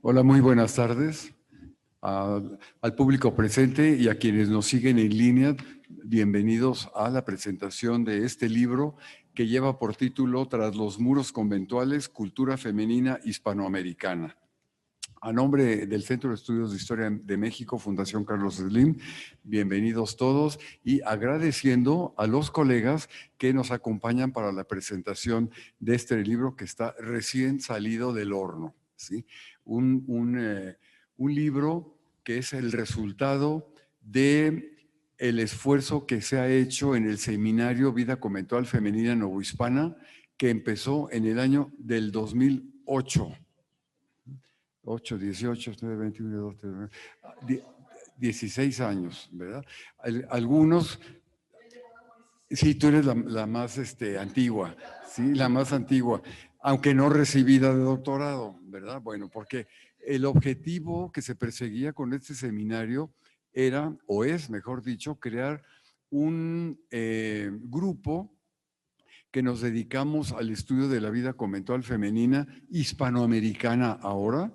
Hola, muy buenas tardes al público presente y a quienes nos siguen en línea. Bienvenidos a la presentación de este libro que lleva por título Tras los muros conventuales, cultura femenina hispanoamericana. A nombre del Centro de Estudios de Historia de México, Fundación Carlos Slim, bienvenidos todos y agradeciendo a los colegas que nos acompañan para la presentación de este libro que está recién salido del horno, ¿sí? Un libro que es el resultado de el esfuerzo que se ha hecho en el seminario Vida Conventual Femenina Novohispana, que empezó en el año del 2008. 8, 18, 9, 21, 2, 3, 16 años, ¿verdad? Algunos, sí, tú eres la más antigua, sí, la más antigua, aunque no recibida de doctorado, ¿verdad? Bueno, porque el objetivo que se perseguía con este seminario era, o es, mejor dicho, crear un grupo que nos dedicamos al estudio de la vida conventual femenina hispanoamericana ahora,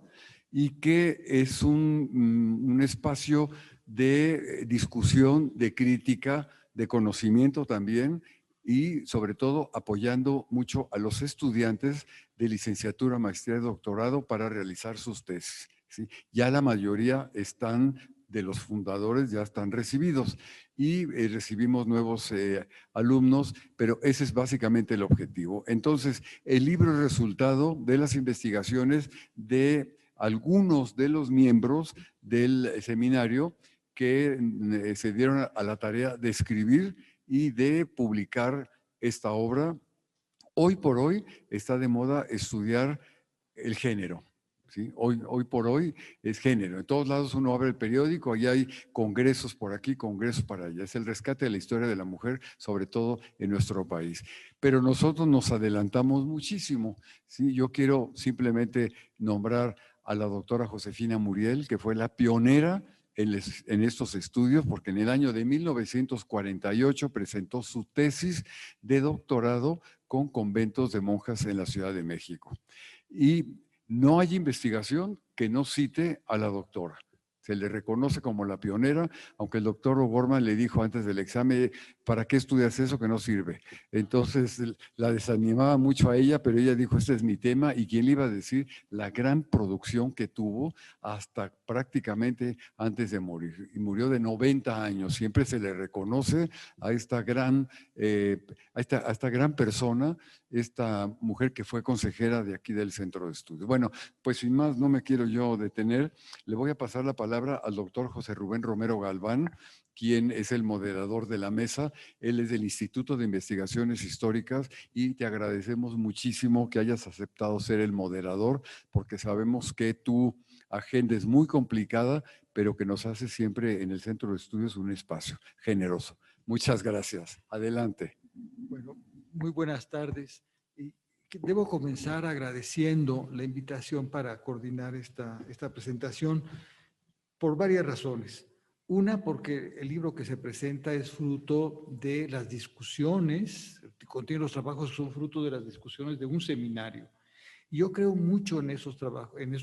y que es un espacio de discusión, de crítica, de conocimiento también, y sobre todo apoyando mucho a los estudiantes de licenciatura, maestría y doctorado para realizar sus tesis, ¿sí? Ya la mayoría de los fundadores ya están recibidos y recibimos nuevos alumnos, pero ese es básicamente el objetivo. Entonces, el libro es resultado de las investigaciones de algunos de los miembros del seminario que se dieron a la tarea de escribir y de publicar esta obra. Hoy por hoy está de moda estudiar el género. ¿Sí? Hoy por hoy es género. En todos lados uno abre el periódico, ahí hay congresos por aquí, congresos para allá. Es el rescate de la historia de la mujer, sobre todo en nuestro país. Pero nosotros nos adelantamos muchísimo, ¿sí? Yo quiero simplemente nombrar a la doctora Josefina Muriel, que fue la pionera en estos estudios, porque en el año de 1948 presentó su tesis de doctorado con conventos de monjas en la Ciudad de México. Y no hay investigación que no cite a la doctora. Se le reconoce como la pionera, aunque el doctor O'Gorman le dijo antes del examen, ¿para qué estudias eso que no sirve? Entonces la desanimaba mucho a ella, pero ella dijo, este es mi tema, y quién le iba a decir la gran producción que tuvo hasta prácticamente antes de morir. Y murió de 90 años. Siempre se le reconoce a esta gran persona, esta mujer que fue consejera de aquí del Centro de Estudios. Bueno, pues sin más, no me quiero yo detener. Le voy a pasar la palabra al doctor José Rubén Romero Galván, quien es el moderador de la mesa. Él es del Instituto de Investigaciones Históricas y te agradecemos muchísimo que hayas aceptado ser el moderador, porque sabemos que tu agenda es muy complicada, pero que nos hace siempre en el Centro de Estudios un espacio generoso. Muchas gracias. Adelante. Bueno, muy buenas tardes. Y debo comenzar agradeciendo la invitación para coordinar esta presentación por varias razones. Una, porque el libro que se presenta es fruto de las discusiones, contiene los trabajos que son fruto de las discusiones de un seminario. Y yo creo mucho en esos trabajos, en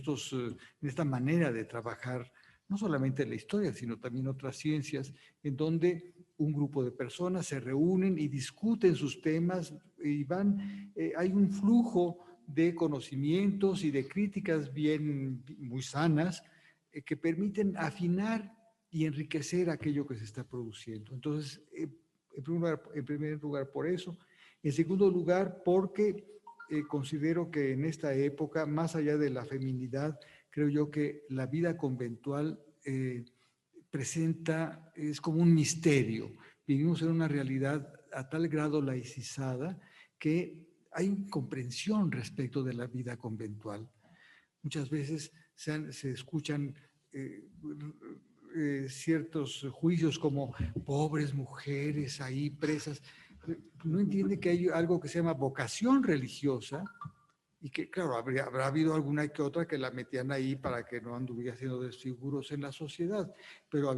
esta manera de trabajar, no solamente la historia, sino también otras ciencias, en donde un grupo de personas se reúnen y discuten sus temas y hay un flujo de conocimientos y de críticas muy sanas que permiten afinar y enriquecer aquello que se está produciendo. Entonces, en primer lugar por eso. En segundo lugar, porque considero que en esta época, más allá de la feminidad, creo yo que la vida conventual es como un misterio. Vivimos en una realidad a tal grado laicizada que hay incomprensión respecto de la vida conventual. Muchas veces se escuchan ciertos juicios como pobres mujeres ahí presas. No entiende que hay algo que se llama vocación religiosa y que, claro, habrá habido alguna que otra que la metían ahí para que no anduviera haciendo desfiguros en la sociedad, pero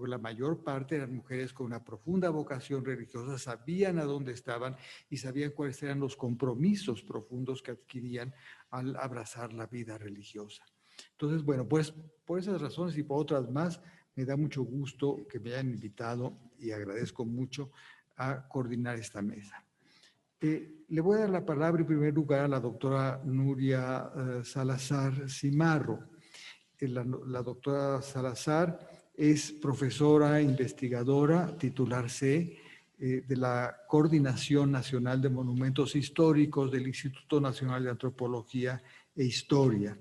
la mayor parte eran mujeres con una profunda vocación religiosa, sabían a dónde estaban y sabían cuáles eran los compromisos profundos que adquirían al abrazar la vida religiosa. Entonces, bueno, pues por esas razones y por otras más, me da mucho gusto que me hayan invitado y agradezco mucho a coordinar esta mesa. Le voy a dar la palabra en primer lugar a la doctora Nuria Salazar Cimarro. La doctora Salazar es profesora investigadora, titular C, de la Coordinación Nacional de Monumentos Históricos del Instituto Nacional de Antropología e Historia.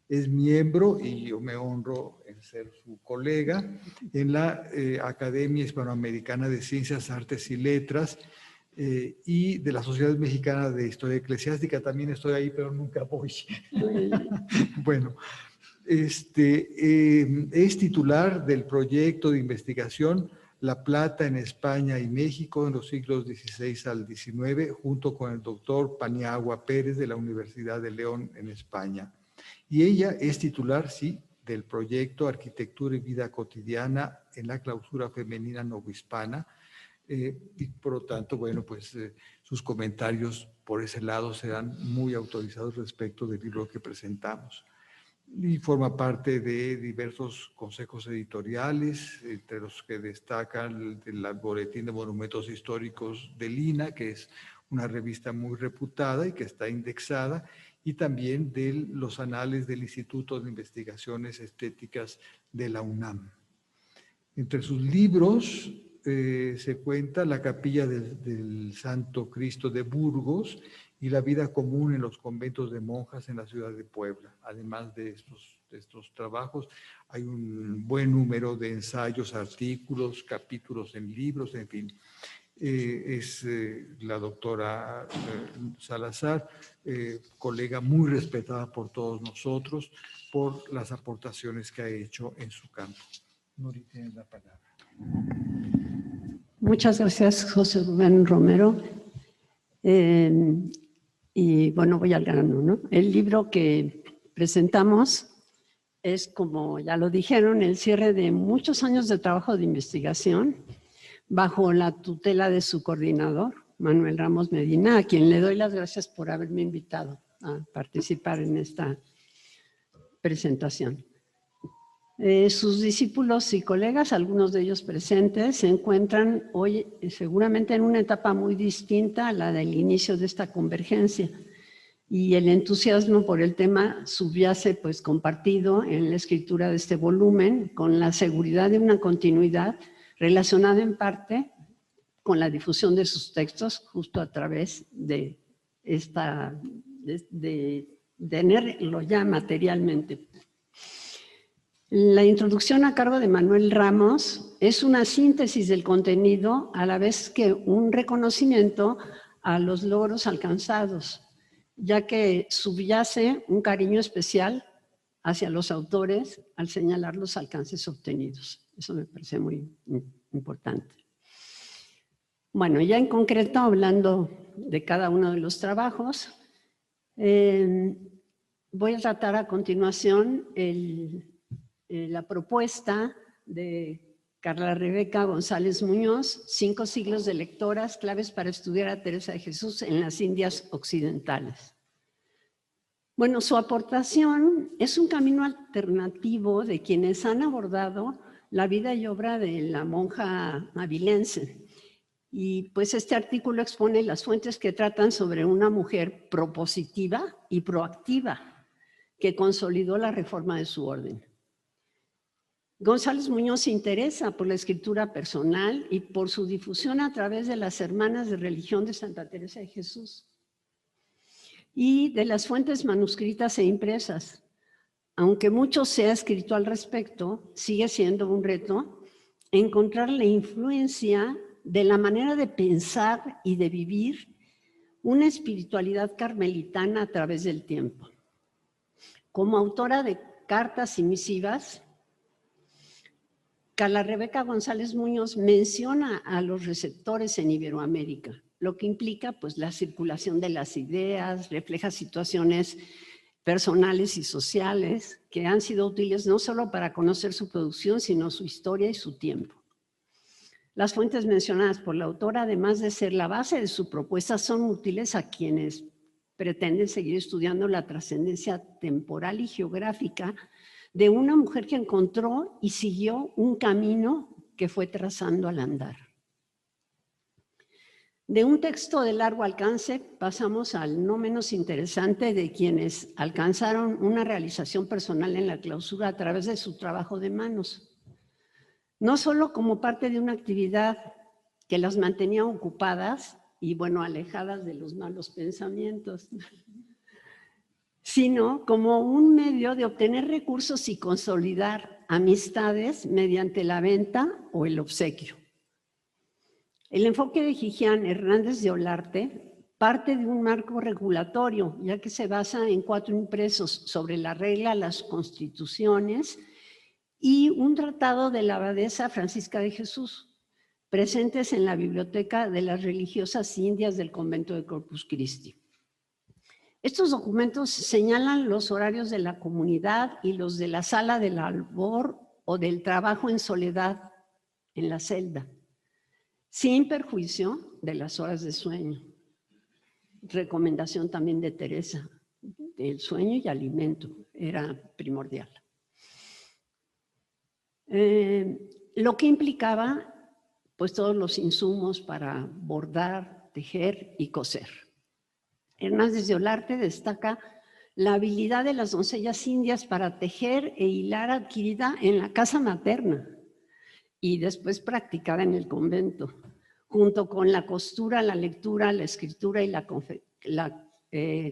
Es miembro, y yo me honro en ser su colega, en la Academia Hispanoamericana de Ciencias, Artes y Letras y de la Sociedad Mexicana de Historia Eclesiástica. También estoy ahí, pero nunca voy. Bueno, es titular del proyecto de investigación La Plata en España y México en los siglos XVI al XIX, junto con el doctor Paniagua Pérez de la Universidad de León en España. Y ella es titular, sí, del proyecto Arquitectura y Vida Cotidiana en la Clausura Femenina Novohispana. Y por lo tanto, bueno, pues sus comentarios por ese lado serán muy autorizados respecto del libro que presentamos. Y forma parte de diversos consejos editoriales, entre los que destacan el Boletín de Monumentos Históricos del INAH, que es una revista muy reputada y que está indexada, y también de los anales del Instituto de Investigaciones Estéticas de la UNAM. Entre sus libros se cuenta La Capilla del Santo Cristo de Burgos y La vida común en los conventos de monjas en la ciudad de Puebla. Además de estos trabajos, hay un buen número de ensayos, artículos, capítulos en libros, en fin. Es la doctora Salazar, colega muy respetada por todos nosotros, por las aportaciones que ha hecho en su campo. Nuri, tienes la palabra. Muchas gracias, José Rubén Romero. Y bueno, voy al grano, ¿no? El libro que presentamos es, como ya lo dijeron, el cierre de muchos años de trabajo de investigación bajo la tutela de su coordinador, Manuel Ramos Medina, a quien le doy las gracias por haberme invitado a participar en esta presentación. Sus discípulos y colegas, algunos de ellos presentes, se encuentran hoy seguramente en una etapa muy distinta a la del inicio de esta convergencia, y el entusiasmo por el tema subyace pues compartido en la escritura de este volumen, con la seguridad de una continuidad relacionada en parte con la difusión de sus textos justo a través de tenerlo ya materialmente. La introducción a cargo de Manuel Ramos es una síntesis del contenido a la vez que un reconocimiento a los logros alcanzados, ya que subyace un cariño especial hacia los autores al señalar los alcances obtenidos. Eso me parece muy importante. Bueno, ya en concreto, hablando de cada uno de los trabajos, voy a tratar a continuación la propuesta de Carla Rebeca González Muñoz, 5 siglos de lectoras, claves para estudiar a Teresa de Jesús en las Indias Occidentales. Bueno, su aportación es un camino alternativo de quienes han abordado la vida y obra de la monja avilense. Y pues este artículo expone las fuentes que tratan sobre una mujer propositiva y proactiva que consolidó la reforma de su orden. González Muñoz se interesa por la escritura personal y por su difusión a través de las Hermanas de Religión de Santa Teresa de Jesús y de las fuentes manuscritas e impresas. Aunque mucho se ha escrito al respecto, sigue siendo un reto encontrar la influencia de la manera de pensar y de vivir una espiritualidad carmelitana a través del tiempo. Como autora de cartas y misivas, Carla Rebeca González Muñoz menciona a los receptores en Iberoamérica, lo que implica pues, la circulación de las ideas, refleja situaciones personales y sociales que han sido útiles no solo para conocer su producción, sino su historia y su tiempo. Las fuentes mencionadas por la autora, además de ser la base de su propuesta, son útiles a quienes pretenden seguir estudiando la trascendencia temporal y geográfica de una mujer que encontró y siguió un camino que fue trazando al andar. De un texto de largo alcance pasamos al no menos interesante de quienes alcanzaron una realización personal en la clausura a través de su trabajo de manos. No solo como parte de una actividad que las mantenía ocupadas y, bueno, alejadas de los malos pensamientos, sino como un medio de obtener recursos y consolidar amistades mediante la venta o el obsequio. El enfoque de Gigián Hernández de Olarte parte de un marco regulatorio, ya que se basa en 4 impresos sobre la regla, las constituciones y un tratado de la abadesa Francisca de Jesús, presentes en la biblioteca de las religiosas indias del convento de Corpus Christi. Estos documentos señalan los horarios de la comunidad y los de la sala del albor o del trabajo en soledad en la celda, sin perjuicio de las horas de sueño. Recomendación también de Teresa, el sueño y alimento era primordial. Lo que implicaba pues todos los insumos para bordar, tejer y coser. Hernández de Olarte destaca la habilidad de las doncellas indias para tejer e hilar adquirida en la casa materna y después practicada en el convento, junto con la costura, la lectura, la escritura y la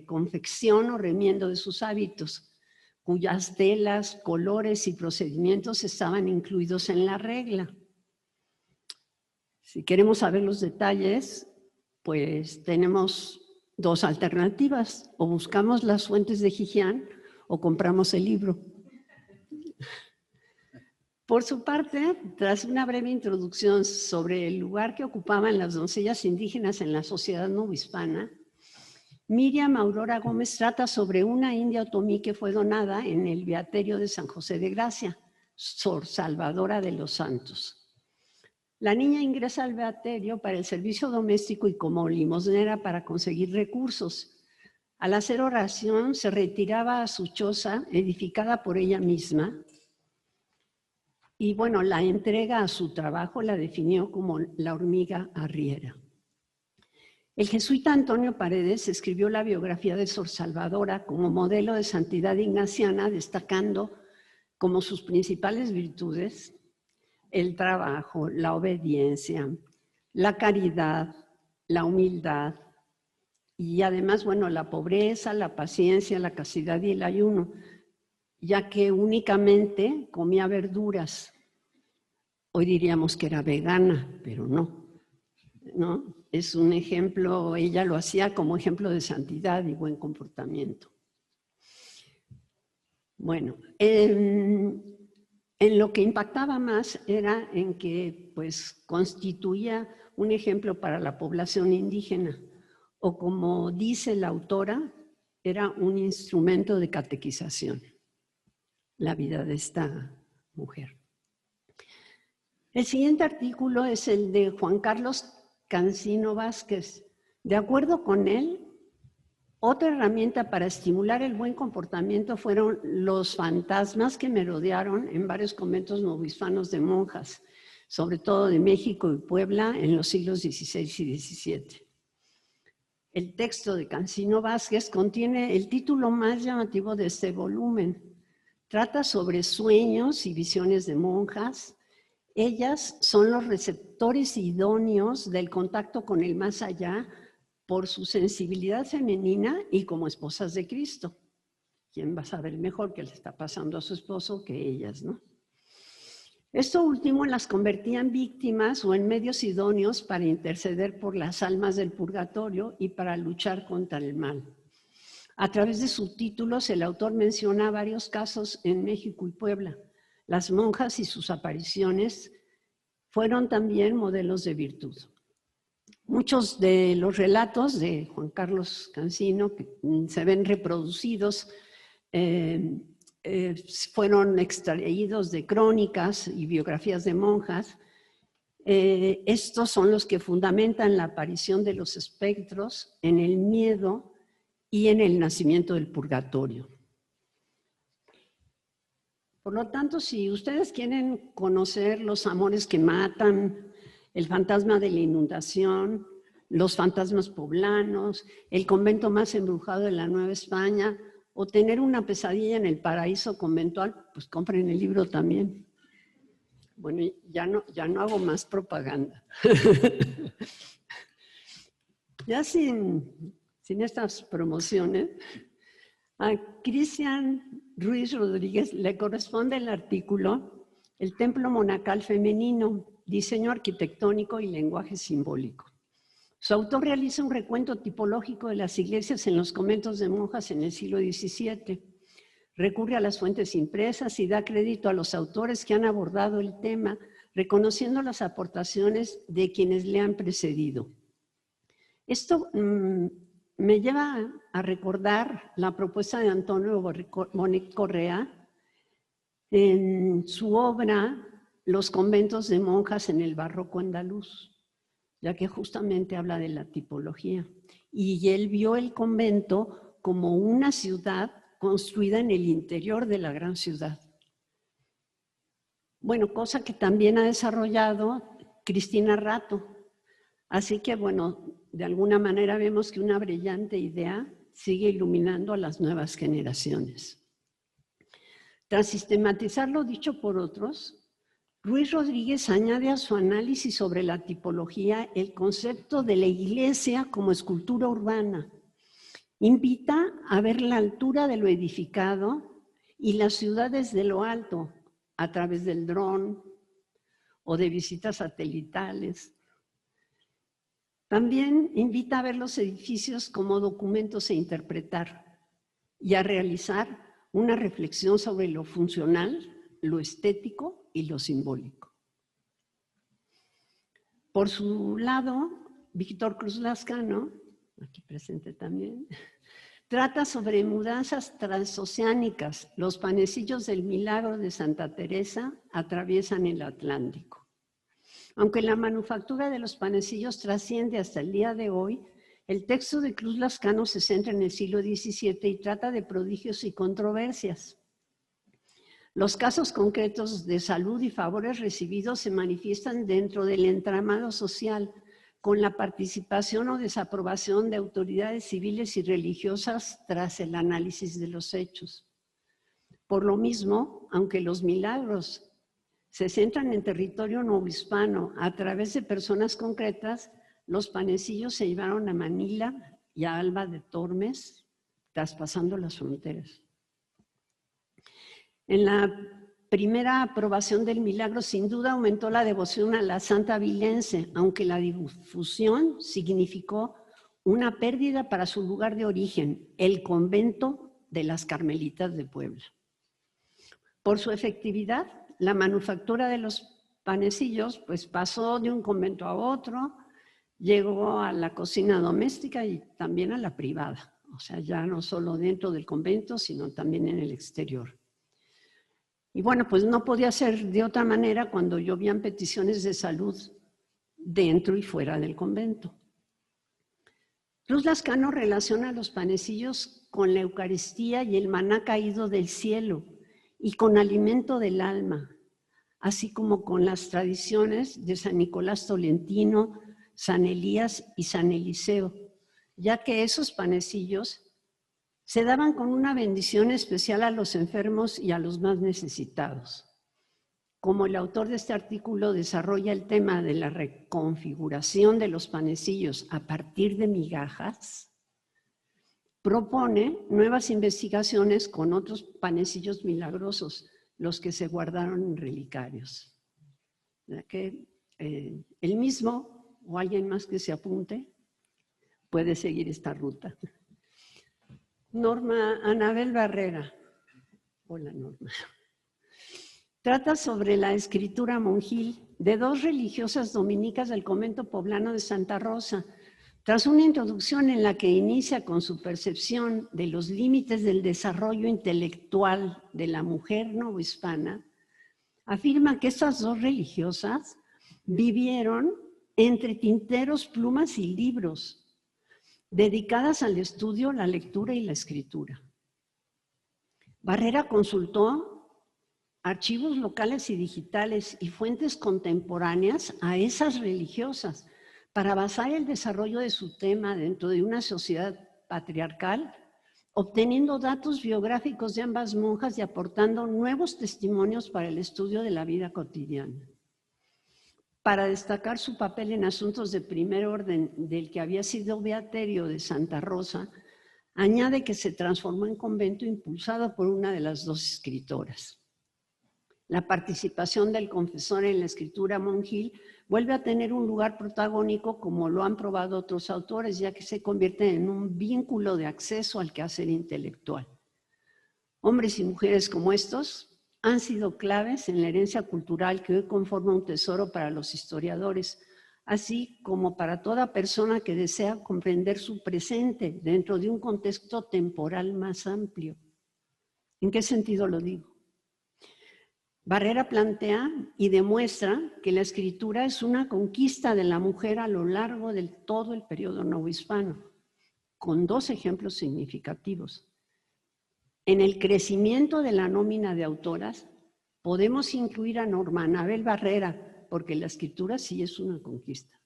confección o remiendo de sus hábitos, cuyas telas, colores y procedimientos estaban incluidos en la regla. Si queremos saber los detalles, pues tenemos 2 alternativas: o buscamos las fuentes de Gigián o compramos el libro. Por su parte, tras una breve introducción sobre el lugar que ocupaban las doncellas indígenas en la sociedad novohispana, Miriam Aurora Gómez trata sobre una india otomí que fue donada en el Beaterio de San José de Gracia, Sor Salvadora de los Santos. La niña ingresa al beaterio para el servicio doméstico y como limosnera para conseguir recursos. Al hacer oración se retiraba a su choza, edificada por ella misma, y bueno, la entrega a su trabajo la definió como la hormiga arriera. El jesuita Antonio Paredes escribió la biografía de Sor Salvadora como modelo de santidad ignaciana, destacando como sus principales virtudes el trabajo, la obediencia, la caridad, la humildad y además, bueno, la pobreza, la paciencia, la castidad y el ayuno, ya que únicamente comía verduras. Hoy diríamos que era vegana, pero no. Es un ejemplo, ella lo hacía como ejemplo de santidad y buen comportamiento. Bueno, en lo que impactaba más era en que pues, constituía un ejemplo para la población indígena, o como dice la autora, era un instrumento de catequización, la vida de esta mujer. El siguiente artículo es el de Juan Carlos Cancino Vázquez. De acuerdo con él, otra herramienta para estimular el buen comportamiento fueron los fantasmas que merodearon en varios conventos novohispanos de monjas, sobre todo de México y Puebla en los siglos XVI y XVII. El texto de Cancino Vázquez contiene el título más llamativo de este volumen. Trata sobre sueños y visiones de monjas. Ellas son los receptores idóneos del contacto con el más allá por su sensibilidad femenina y como esposas de Cristo. ¿Quién va a saber mejor qué le está pasando a su esposo que ellas, no? Esto último las convertía en víctimas o en medios idóneos para interceder por las almas del purgatorio y para luchar contra el mal. A través de subtítulos, el autor menciona varios casos en México y Puebla. Las monjas y sus apariciones fueron también modelos de virtud. Muchos de los relatos de Juan Carlos Cancino que se ven reproducidos fueron extraídos de crónicas y biografías de monjas. Estos son los que fundamentan la aparición de los espectros en el miedo y en el nacimiento del purgatorio. Por lo tanto, si ustedes quieren conocer los amores que matan, el fantasma de la inundación, los fantasmas poblanos, el convento más embrujado de la Nueva España, o tener una pesadilla en el paraíso conventual, pues compren el libro también. Bueno, ya no hago más propaganda. Ya sin estas promociones, a Cristian Ruiz Rodríguez le corresponde el artículo El templo monacal femenino, diseño arquitectónico y lenguaje simbólico. Su autor realiza un recuento tipológico de las iglesias en los conventos de monjas en el siglo XVII. Recurre a las fuentes impresas y da crédito a los autores que han abordado el tema, reconociendo las aportaciones de quienes le han precedido. Esto me lleva a recordar la propuesta de Antonio Bonet Correa en su obra Los conventos de monjas en el barroco andaluz, ya que justamente habla de la tipología. Y él vio el convento como una ciudad construida en el interior de la gran ciudad. Bueno, cosa que también ha desarrollado Cristina Rato. Así que, bueno, de alguna manera vemos que una brillante idea sigue iluminando a las nuevas generaciones. Tras sistematizar lo dicho por otros, Ruiz Rodríguez añade a su análisis sobre la tipología el concepto de la iglesia como escultura urbana. Invita a ver la altura de lo edificado y las ciudades de lo alto a través del dron o de visitas satelitales. También invita a ver los edificios como documentos e interpretar y a realizar una reflexión sobre lo funcional, lo estético y lo simbólico. Por su lado, Víctor Cruz Lascano, aquí presente también, trata sobre mudanzas transoceánicas. Los panecillos del Milagro de Santa Teresa atraviesan el Atlántico. Aunque la manufactura de los panecillos trasciende hasta el día de hoy, el texto de Cruz Lascano se centra en el siglo XVII y trata de prodigios y controversias. Los casos concretos de salud y favores recibidos se manifiestan dentro del entramado social, con la participación o desaprobación de autoridades civiles y religiosas tras el análisis de los hechos. Por lo mismo, aunque los milagros se centran en territorio novohispano a través de personas concretas, los panecillos se llevaron a Manila y a Alba de Tormes, traspasando las fronteras. En la primera aprobación del milagro, sin duda aumentó la devoción a la Santa Vilense, aunque la difusión significó una pérdida para su lugar de origen, el convento de las Carmelitas de Puebla. Por su efectividad, la manufactura de los panecillos pues, pasó de un convento a otro, llegó a la cocina doméstica y también a la privada, o sea, ya no solo dentro del convento, sino también en el exterior. Y bueno, pues no podía ser de otra manera cuando llovían peticiones de salud dentro y fuera del convento. Cruz Lascano relaciona los panecillos con la Eucaristía y el maná caído del cielo y con alimento del alma, así como con las tradiciones de San Nicolás Tolentino, San Elías y San Eliseo, ya que esos panecillos se daban con una bendición especial a los enfermos y a los más necesitados. Como el autor de este artículo desarrolla el tema de la reconfiguración de los panecillos a partir de migajas, propone nuevas investigaciones con otros panecillos milagrosos, los que se guardaron en relicarios. ¿Verdad que el mismo o alguien más que se apunte puede seguir esta ruta? Norma Anabel Barrera. Hola, Norma. Trata sobre la escritura monjil de dos religiosas dominicas del convento poblano de Santa Rosa. Tras una introducción en la que inicia con su percepción de los límites del desarrollo intelectual de la mujer novohispana, afirma que estas dos religiosas vivieron entre tinteros, plumas y libros, dedicadas al estudio, la lectura y la escritura. Barrera consultó archivos locales y digitales y fuentes contemporáneas a esas religiosas para basar el desarrollo de su tema dentro de una sociedad patriarcal, obteniendo datos biográficos de ambas monjas y aportando nuevos testimonios para el estudio de la vida cotidiana. Para destacar su papel en asuntos de primer orden del que había sido beaterio de Santa Rosa, añade que se transformó en convento impulsado por una de las dos escritoras. La participación del confesor en la escritura monjil vuelve a tener un lugar protagónico como lo han probado otros autores, ya que se convierte en un vínculo de acceso al quehacer intelectual. Hombres y mujeres como estos han sido claves en la herencia cultural que hoy conforma un tesoro para los historiadores, así como para toda persona que desea comprender su presente dentro de un contexto temporal más amplio. ¿En qué sentido lo digo? Barrera plantea y demuestra que la escritura es una conquista de la mujer a lo largo de todo el periodo novohispano, con dos ejemplos significativos. En el crecimiento de la nómina de autoras, podemos incluir a Norma Anabel Barrera, porque la escritura sí es una conquista.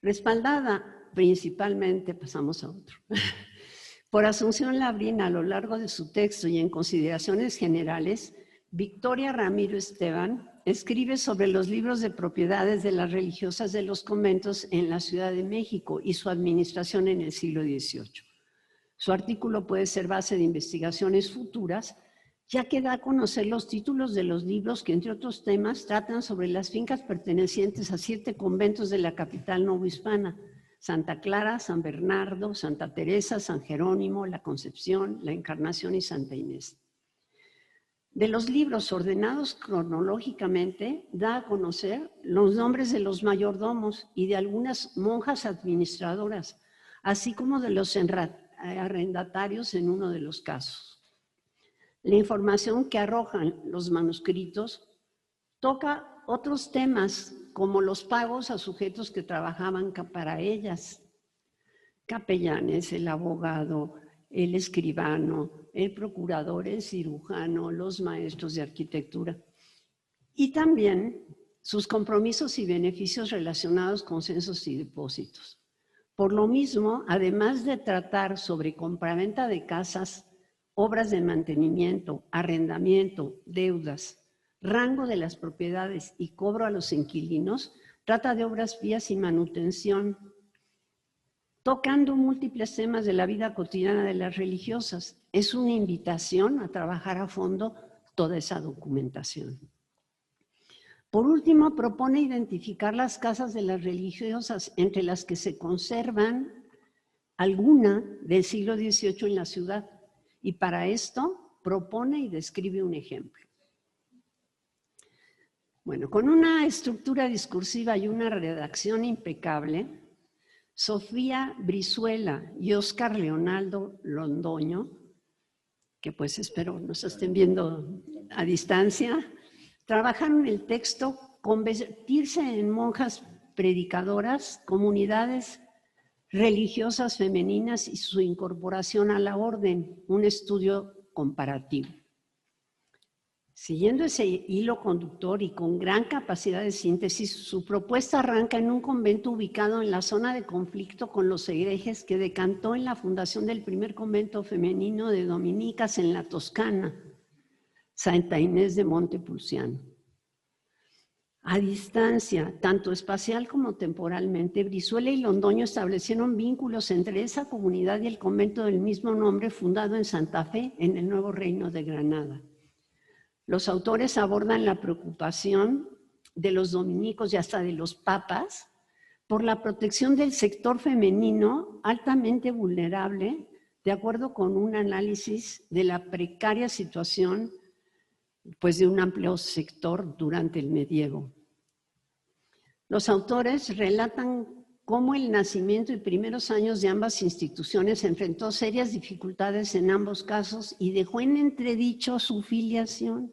Respaldada principalmente, pasamos a otro, por Asunción Labrín a lo largo de su texto y en consideraciones generales, Victoria Ramiro Esteban escribe sobre los libros de propiedades de las religiosas de los conventos en la Ciudad de México y su administración en el siglo XVIII. Su artículo puede ser base de investigaciones futuras, ya que da a conocer los títulos de los libros que, entre otros temas, tratan sobre las fincas pertenecientes a 7 conventos de la capital novohispana: Santa Clara, San Bernardo, Santa Teresa, San Jerónimo, La Concepción, La Encarnación y Santa Inés. De los libros ordenados cronológicamente, da a conocer los nombres de los mayordomos y de algunas monjas administradoras, así como de los arrendatarios en uno de los casos. La información que arrojan los manuscritos toca otros temas como los pagos a sujetos que trabajaban para ellas: capellanes, el abogado, el escribano, el procurador, el cirujano, los maestros de arquitectura. Y también sus compromisos y beneficios relacionados con censos y depósitos. Por lo mismo, además de tratar sobre compraventa de casas, obras de mantenimiento, arrendamiento, deudas, rango de las propiedades y cobro a los inquilinos, trata de obras pías y manutención, tocando múltiples temas de la vida cotidiana de las religiosas. Es una invitación a trabajar a fondo toda esa documentación. Por último, propone identificar las casas de las religiosas, entre las que se conservan alguna del siglo XVIII en la ciudad, y para esto propone y describe un ejemplo. Bueno, con una estructura discursiva y una redacción impecable, Sofía Brizuela y Óscar Leonardo Londoño, que pues espero nos estén viendo a distancia, trabajaron el texto Convertirse en monjas predicadoras, comunidades religiosas femeninas y su incorporación a la orden, un estudio comparativo. Siguiendo ese hilo conductor y con gran capacidad de síntesis, su propuesta arranca en un convento ubicado en la zona de conflicto con los herejes que decantó en la fundación del primer convento femenino de dominicas en la Toscana, Santa Inés de Montepulciano. A distancia, tanto espacial como temporalmente, Brizuela y Londoño establecieron vínculos entre esa comunidad y el convento del mismo nombre fundado en Santa Fe, en el Nuevo Reino de Granada. Los autores abordan la preocupación de los dominicos y hasta de los papas por la protección del sector femenino altamente vulnerable, de acuerdo con un análisis de la precaria situación de un amplio sector durante el medievo. Los autores relatan cómo el nacimiento y primeros años de ambas instituciones enfrentó serias dificultades en ambos casos y dejó en entredicho su filiación.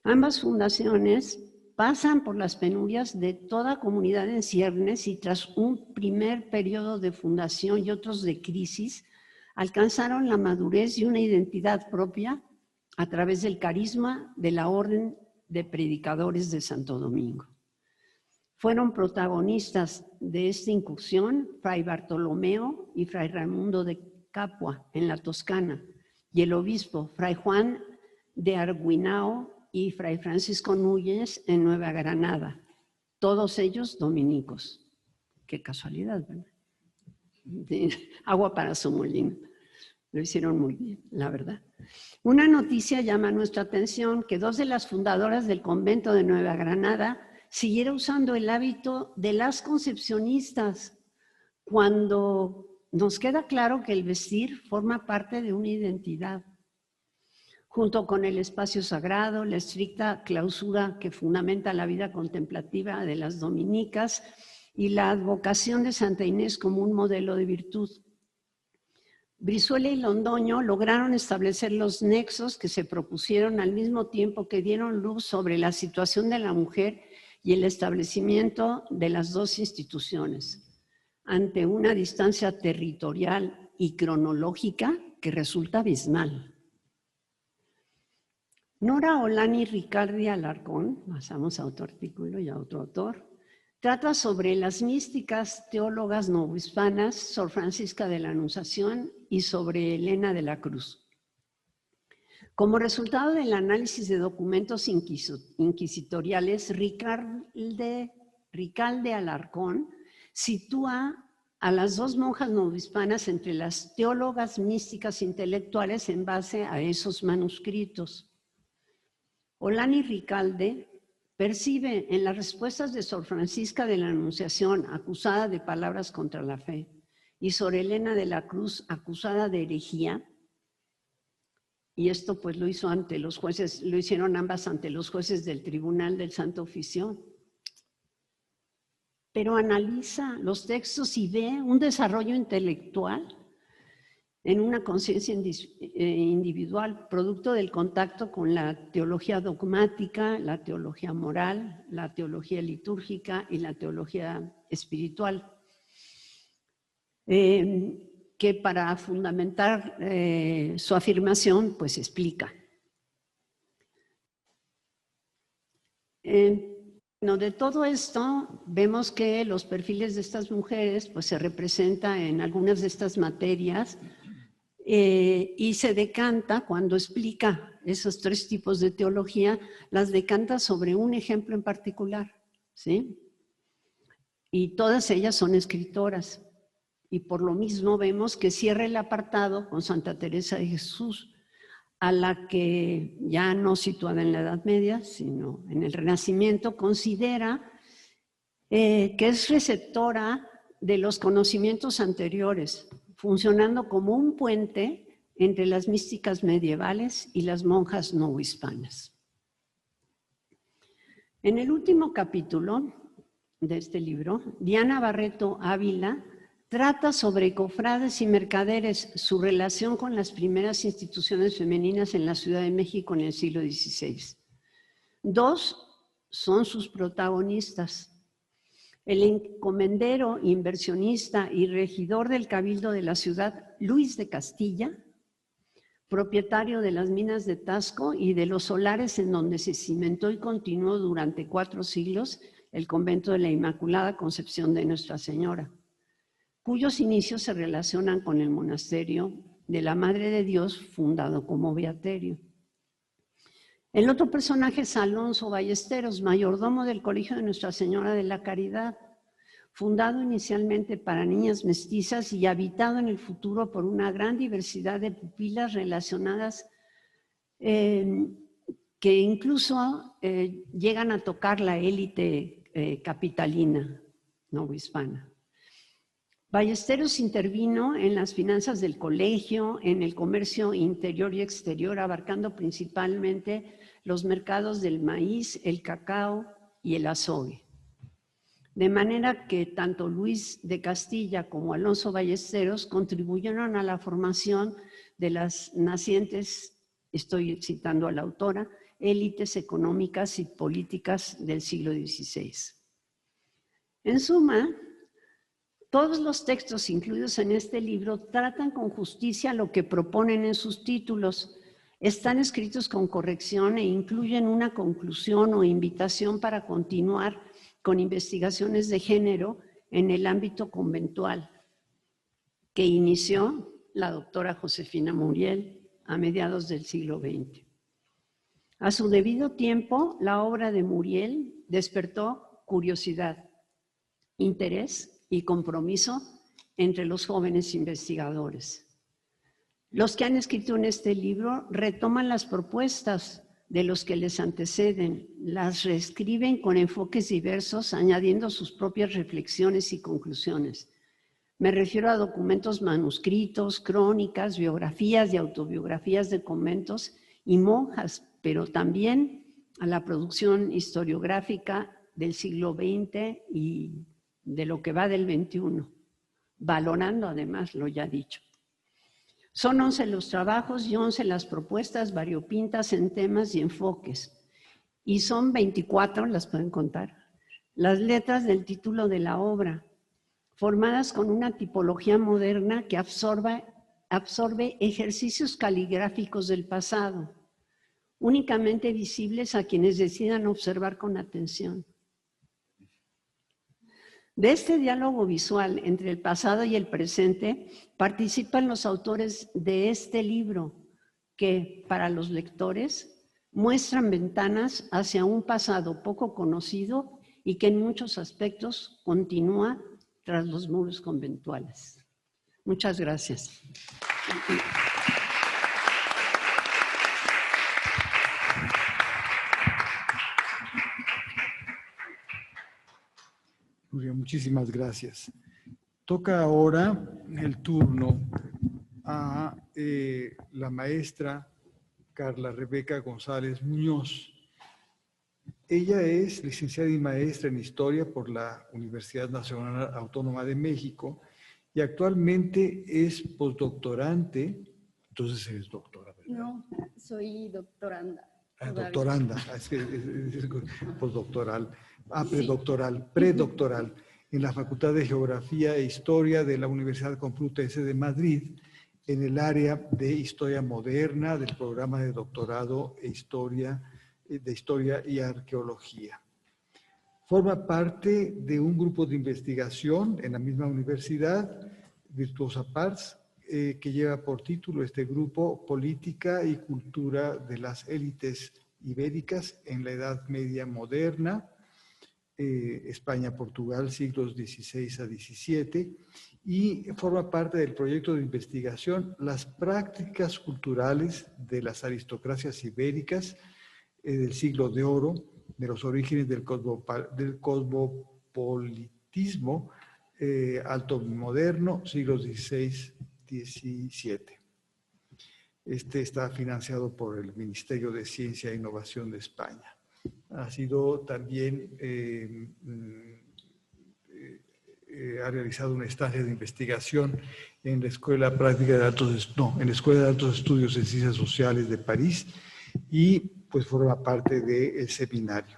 Ambas fundaciones pasan por las penurias de toda comunidad en ciernes y tras un primer periodo de fundación y otros de crisis, alcanzaron la madurez y una identidad propia a través del carisma de la Orden de Predicadores de Santo Domingo. Fueron protagonistas de esta incursión Fray Bartolomeo y Fray Raimundo de Capua en la Toscana y el obispo Fray Juan de Arguinao y Fray Francisco Núñez en Nueva Granada, todos ellos dominicos. Qué casualidad, ¿verdad? Agua para su molino. Lo hicieron muy bien, la verdad. Una noticia llama nuestra atención que 2 de las fundadoras del convento de Nueva Granada siguieron usando el hábito de las concepcionistas, cuando nos queda claro que el vestir forma parte de una identidad. Junto con el espacio sagrado, la estricta clausura que fundamenta la vida contemplativa de las dominicas y la advocación de Santa Inés como un modelo de virtud. Brizuela y Londoño lograron establecer los nexos que se propusieron al mismo tiempo que dieron luz sobre la situación de la mujer y el establecimiento de las dos instituciones, ante una distancia territorial y cronológica que resulta abismal. Nora Olani Ricardi Alarcón, pasamos a otro artículo y a otro autor, trata sobre las místicas teólogas novohispanas, Sor Francisca de la Anunciación y sobre Elena de la Cruz. Como resultado del análisis de documentos inquisitoriales, Ricalde Alarcón sitúa a las 2 monjas novohispanas entre las teólogas místicas intelectuales en base a esos manuscritos. Olani Ricalde percibe en las respuestas de Sor Francisca de la Anunciación, acusada de palabras contra la fe, y Sor Elena de la Cruz, acusada de herejía, y esto pues lo hizo ante los jueces, lo hicieron ambas ante los jueces del Tribunal del Santo Oficio, pero analiza los textos y ve un desarrollo intelectual en una conciencia individual, producto del contacto con la teología dogmática, la teología moral, la teología litúrgica y la teología espiritual, que para fundamentar su afirmación, pues explica. De todo esto, vemos que los perfiles de estas mujeres pues, se representan en algunas de estas materias y se decanta, cuando explica esos 3 tipos de teología, las decanta sobre un ejemplo en particular, ¿sí? Y todas ellas son escritoras. Y por lo mismo vemos que cierra el apartado con Santa Teresa de Jesús, a la que ya no situada en la Edad Media, sino en el Renacimiento, considera que es receptora de los conocimientos anteriores, funcionando como un puente entre las místicas medievales y las monjas novohispanas. En el último capítulo de este libro, Diana Barreto Ávila trata sobre cofrades y mercaderes, su relación con las primeras instituciones femeninas en la Ciudad de México en el siglo XVI. 2 son sus protagonistas. El encomendero, inversionista y regidor del Cabildo de la ciudad, Luis de Castilla, propietario de las minas de Tasco y de los solares en donde se cimentó y continuó durante 4 siglos el convento de la Inmaculada Concepción de Nuestra Señora, cuyos inicios se relacionan con el monasterio de la Madre de Dios, fundado como beaterio. El otro personaje es Alonso Ballesteros, mayordomo del Colegio de Nuestra Señora de la Caridad, fundado inicialmente para niñas mestizas y habitado en el futuro por una gran diversidad de pupilas relacionadas que incluso llegan a tocar la élite capitalina novohispana. Ballesteros intervino en las finanzas del colegio, en el comercio interior y exterior, abarcando principalmente los mercados del maíz, el cacao y el azogue. De manera que tanto Luis de Castilla como Alonso Ballesteros contribuyeron a la formación de las nacientes, estoy citando a la autora, élites económicas y políticas del siglo XVI. En suma, todos los textos incluidos en este libro tratan con justicia lo que proponen en sus títulos. Están escritos con corrección e incluyen una conclusión o invitación para continuar con investigaciones de género en el ámbito conventual, que inició la doctora Josefina Muriel a mediados del siglo XX. A su debido tiempo, la obra de Muriel despertó curiosidad, interés y compromiso entre los jóvenes investigadores. Los que han escrito en este libro retoman las propuestas de los que les anteceden, las reescriben con enfoques diversos, añadiendo sus propias reflexiones y conclusiones. Me refiero a documentos manuscritos, crónicas, biografías y autobiografías de conventos y monjas, pero también a la producción historiográfica del siglo XX y de lo que va del XXI, valorando además lo ya dicho. Son 11 los trabajos y 11 las propuestas variopintas en temas y enfoques. Y son 24, las pueden contar, las letras del título de la obra, formadas con una tipología moderna que absorbe ejercicios caligráficos del pasado, únicamente visibles a quienes decidan observar con atención. De este diálogo visual entre el pasado y el presente participan los autores de este libro que, para los lectores, muestran ventanas hacia un pasado poco conocido y que en muchos aspectos continúa tras los muros conventuales. Muchas gracias. Muy bien, muchísimas gracias. Toca ahora el turno a la maestra Carla Rebeca González Muñoz. Ella es licenciada y maestra en Historia por la Universidad Nacional Autónoma de México y actualmente es postdoctorante. Entonces eres doctora, ¿verdad? No, soy doctoranda. Doctoranda, es postdoctoral. Predoctoral, en la Facultad de Geografía e Historia de la Universidad Complutense de Madrid, en el área de Historia Moderna del programa de doctorado de Historia y Arqueología. Forma parte de un grupo de investigación en la misma universidad, Virtuosa Pars, que lleva por título este grupo Política y Cultura de las Élites Ibéricas en la Edad Media Moderna, España-Portugal, siglos XVI a XVII, y forma parte del proyecto de investigación Las prácticas culturales de las aristocracias ibéricas del siglo de oro, de los orígenes del cosmopolitismo alto moderno, siglos XVI-XVII. Este está financiado por el Ministerio de Ciencia e Innovación de España. Ha sido también, ha realizado una estancia de investigación en la Escuela Práctica de en la Escuela de Altos Estudios en Ciencias Sociales de París y pues forma parte del seminario.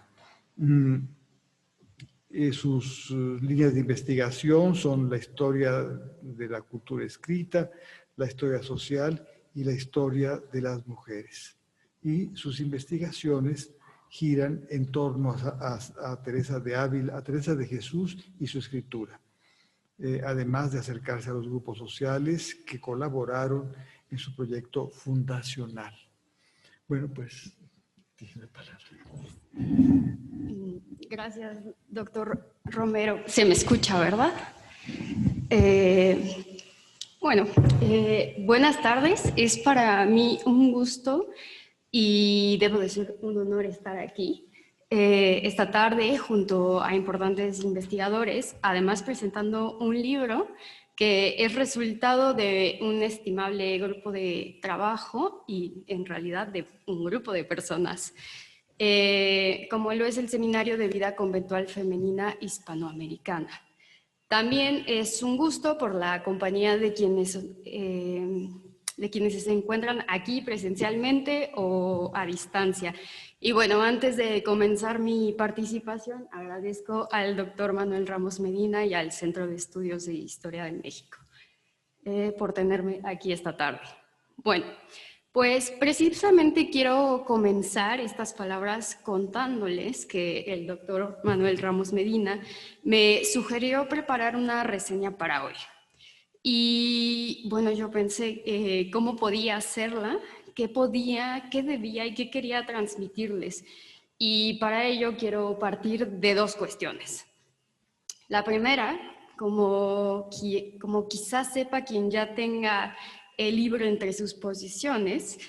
Sus líneas de investigación son la historia de la cultura escrita, la historia social y la historia de las mujeres. Y sus investigaciones giran en torno a Teresa de Ávila, a Teresa de Jesús y su escritura, además de acercarse a los grupos sociales que colaboraron en su proyecto fundacional. Bueno, pues, dije la palabra. Gracias, doctor Romero. Se me escucha, ¿verdad? Buenas tardes. Es para mí un gusto y debo decir un honor estar aquí esta tarde junto a importantes investigadores, además presentando un libro que es resultado de un estimable grupo de trabajo y en realidad de un grupo de personas, como lo es el Seminario de Vida Conventual Femenina Hispanoamericana. También es un gusto por la compañía de quienes se encuentran aquí presencialmente o a distancia. Y bueno, antes de comenzar mi participación, agradezco al doctor Manuel Ramos Medina y al Centro de Estudios de Historia de México por tenerme aquí esta tarde. Bueno, pues precisamente quiero comenzar estas palabras contándoles que el doctor Manuel Ramos Medina me sugirió preparar una reseña para hoy. Y bueno, yo pensé cómo podía hacerla, qué podía, qué debía y qué quería transmitirles. Y para ello quiero partir de dos cuestiones. La primera, como quizás sepa quien ya tenga el libro entre sus posiciones,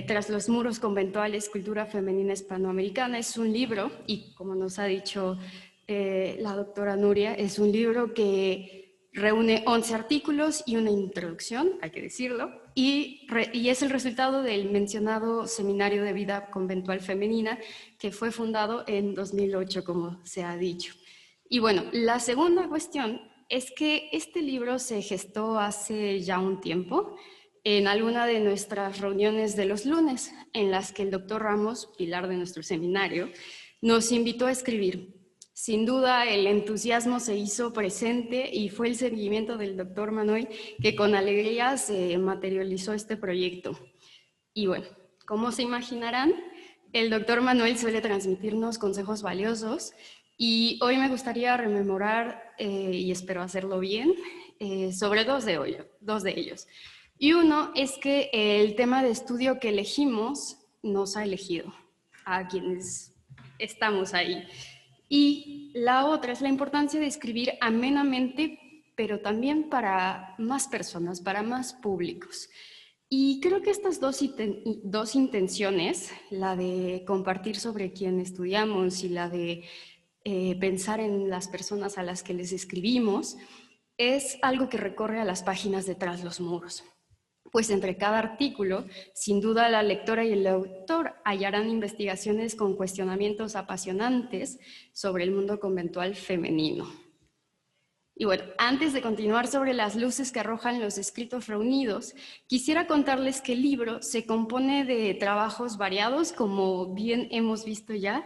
Tras los muros conventuales, cultura femenina hispanoamericana, es un libro, y como nos ha dicho la doctora Nuria, es un libro que reúne 11 artículos y una introducción, hay que decirlo, y es el resultado del mencionado Seminario de Vida Conventual Femenina, que fue fundado en 2008, como se ha dicho. Y bueno, la segunda cuestión es que este libro se gestó hace ya un tiempo en alguna de nuestras reuniones de los lunes, en las que el doctor Ramos, pilar de nuestro seminario, nos invitó a escribir. Sin duda, el entusiasmo se hizo presente y fue el seguimiento del doctor Manuel que con alegría se materializó este proyecto. Y bueno, como se imaginarán, el doctor Manuel suele transmitirnos consejos valiosos y hoy me gustaría rememorar, y espero hacerlo bien, sobre dos de ellos. Y uno es que el tema de estudio que elegimos nos ha elegido a quienes estamos ahí. Y la otra es la importancia de escribir amenamente, pero también para más personas, para más públicos. Y creo que estas dos intenciones, la de compartir sobre quién estudiamos y la de pensar en las personas a las que les escribimos, es algo que recorre a las páginas de Tras los muros. Pues entre cada artículo, sin duda la lectora y el autor hallarán investigaciones con cuestionamientos apasionantes sobre el mundo conventual femenino. Y bueno, antes de continuar sobre las luces que arrojan los escritos reunidos, quisiera contarles que el libro se compone de trabajos variados, como bien hemos visto ya,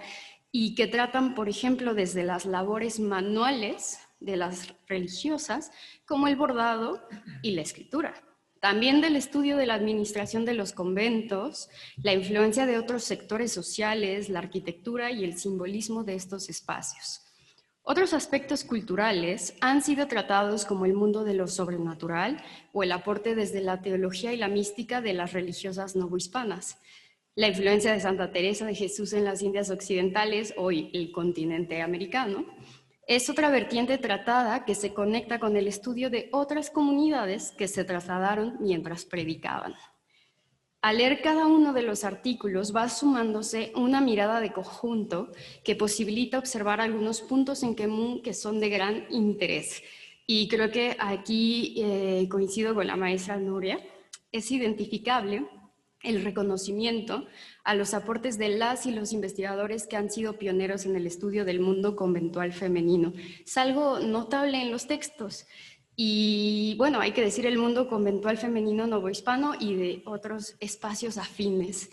y que tratan, por ejemplo, desde las labores manuales de las religiosas, como el bordado y la escritura. También del estudio de la administración de los conventos, la influencia de otros sectores sociales, la arquitectura y el simbolismo de estos espacios. Otros aspectos culturales han sido tratados como el mundo de lo sobrenatural o el aporte desde la teología y la mística de las religiosas novohispanas, la influencia de Santa Teresa de Jesús en las Indias Occidentales, hoy el continente americano. Es otra vertiente tratada que se conecta con el estudio de otras comunidades que se trasladaron mientras predicaban. Al leer cada uno de los artículos va sumándose una mirada de conjunto que posibilita observar algunos puntos en común que son de gran interés. Y creo que aquí coincido con la maestra Nuria, es identificable el reconocimiento a los aportes de las y los investigadores que han sido pioneros en el estudio del mundo conventual femenino. Es algo notable en los textos. Y bueno, hay que decir el mundo conventual femenino novohispano y de otros espacios afines.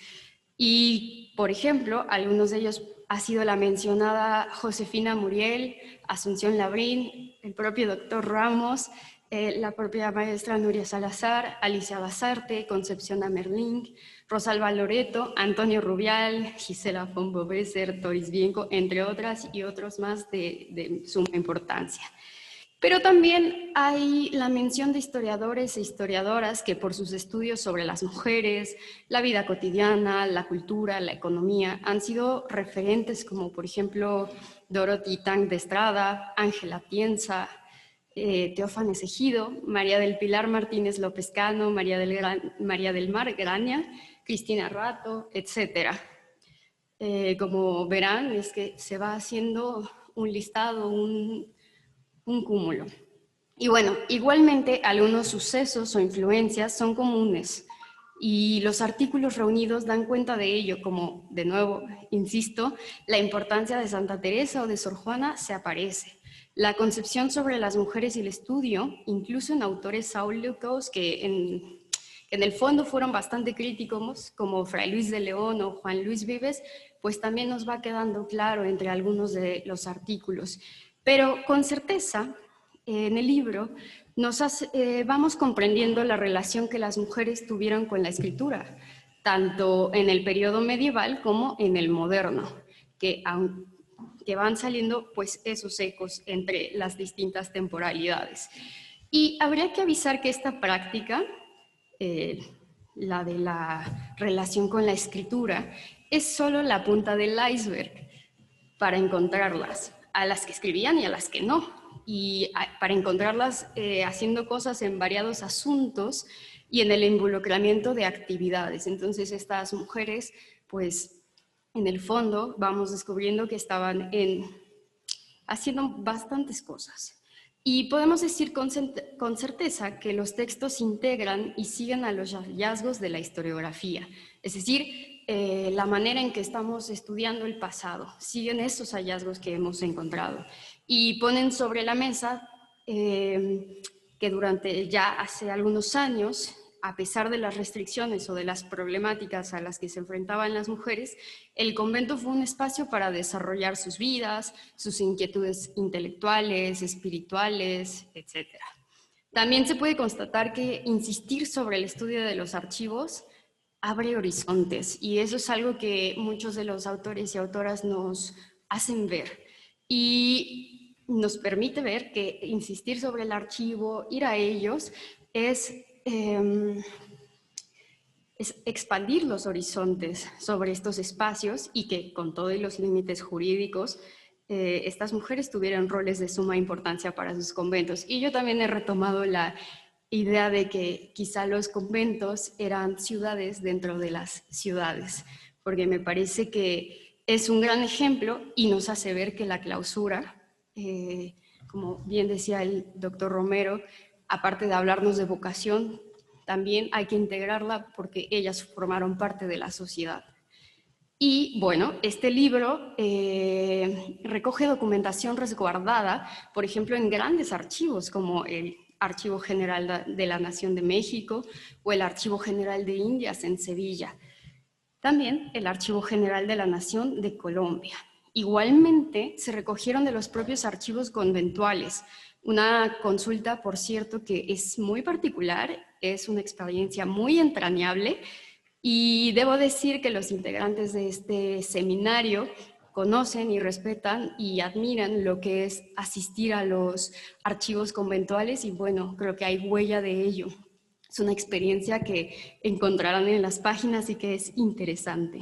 Y, por ejemplo, algunos de ellos ha sido la mencionada Josefina Muriel, Asunción Labrín, el propio doctor Ramos, la propia maestra Nuria Salazar, Alicia Basarte, Concepción Amerling, Rosalba Loreto, Antonio Rubial, Gisela Fombo-Besser, Doris Bienco, entre otras y otros más de suma importancia. Pero también hay la mención de historiadores e historiadoras que por sus estudios sobre las mujeres, la vida cotidiana, la cultura, la economía, han sido referentes como por ejemplo Dorothy Tang de Estrada, Ángela Tienza, Teófanes Ejido, María del Pilar Martínez López Cano, María del Mar Graña, Cristina Rato, etc. Como verán, es que se va haciendo un listado, un cúmulo. Y bueno, igualmente algunos sucesos o influencias son comunes y los artículos reunidos dan cuenta de ello, como de nuevo, insisto, la importancia de Santa Teresa o de Sor Juana se aparece. La concepción sobre las mujeres y el estudio, incluso en autores sauliocos que en el fondo fueron bastante críticos, como Fray Luis de León o Juan Luis Vives, pues también nos va quedando claro entre algunos de los artículos. Pero con certeza, en el libro vamos comprendiendo la relación que las mujeres tuvieron con la escritura, tanto en el periodo medieval como en el moderno, que van saliendo pues esos ecos entre las distintas temporalidades. Y habría que avisar que esta práctica, la de la relación con la escritura, es solo la punta del iceberg para encontrarlas, a las que escribían y a las que no, y para encontrarlas haciendo cosas en variados asuntos y en el involucramiento de actividades. Entonces estas mujeres, pues en el fondo vamos descubriendo que estaban haciendo bastantes cosas. Y podemos decir con certeza que los textos integran y siguen a los hallazgos de la historiografía, es decir, la manera en que estamos estudiando el pasado, siguen esos hallazgos que hemos encontrado y ponen sobre la mesa que durante ya hace algunos años, a pesar de las restricciones o de las problemáticas a las que se enfrentaban las mujeres, el convento fue un espacio para desarrollar sus vidas, sus inquietudes intelectuales, espirituales, etc. También se puede constatar que insistir sobre el estudio de los archivos abre horizontes, y eso es algo que muchos de los autores y autoras nos hacen ver. Y nos permite ver que insistir sobre el archivo, ir a ellos, es expandir los horizontes sobre estos espacios y que con todos los límites jurídicos estas mujeres tuvieran roles de suma importancia para sus conventos. Y yo también he retomado la idea de que quizá los conventos eran ciudades dentro de las ciudades, porque me parece que es un gran ejemplo y nos hace ver que la clausura, como bien decía el doctor Romero, aparte de hablarnos de vocación, también hay que integrarla porque ellas formaron parte de la sociedad. Y bueno, este libro recoge documentación resguardada, por ejemplo, en grandes archivos como el Archivo General de la Nación de México o el Archivo General de Indias en Sevilla. También el Archivo General de la Nación de Colombia. Igualmente se recogieron de los propios archivos conventuales. Una consulta, por cierto, que es muy particular, es una experiencia muy entrañable, y debo decir que los integrantes de este seminario conocen y respetan y admiran lo que es asistir a los archivos conventuales, y bueno, creo que hay huella de ello. Es una experiencia que encontrarán en las páginas y que es interesante.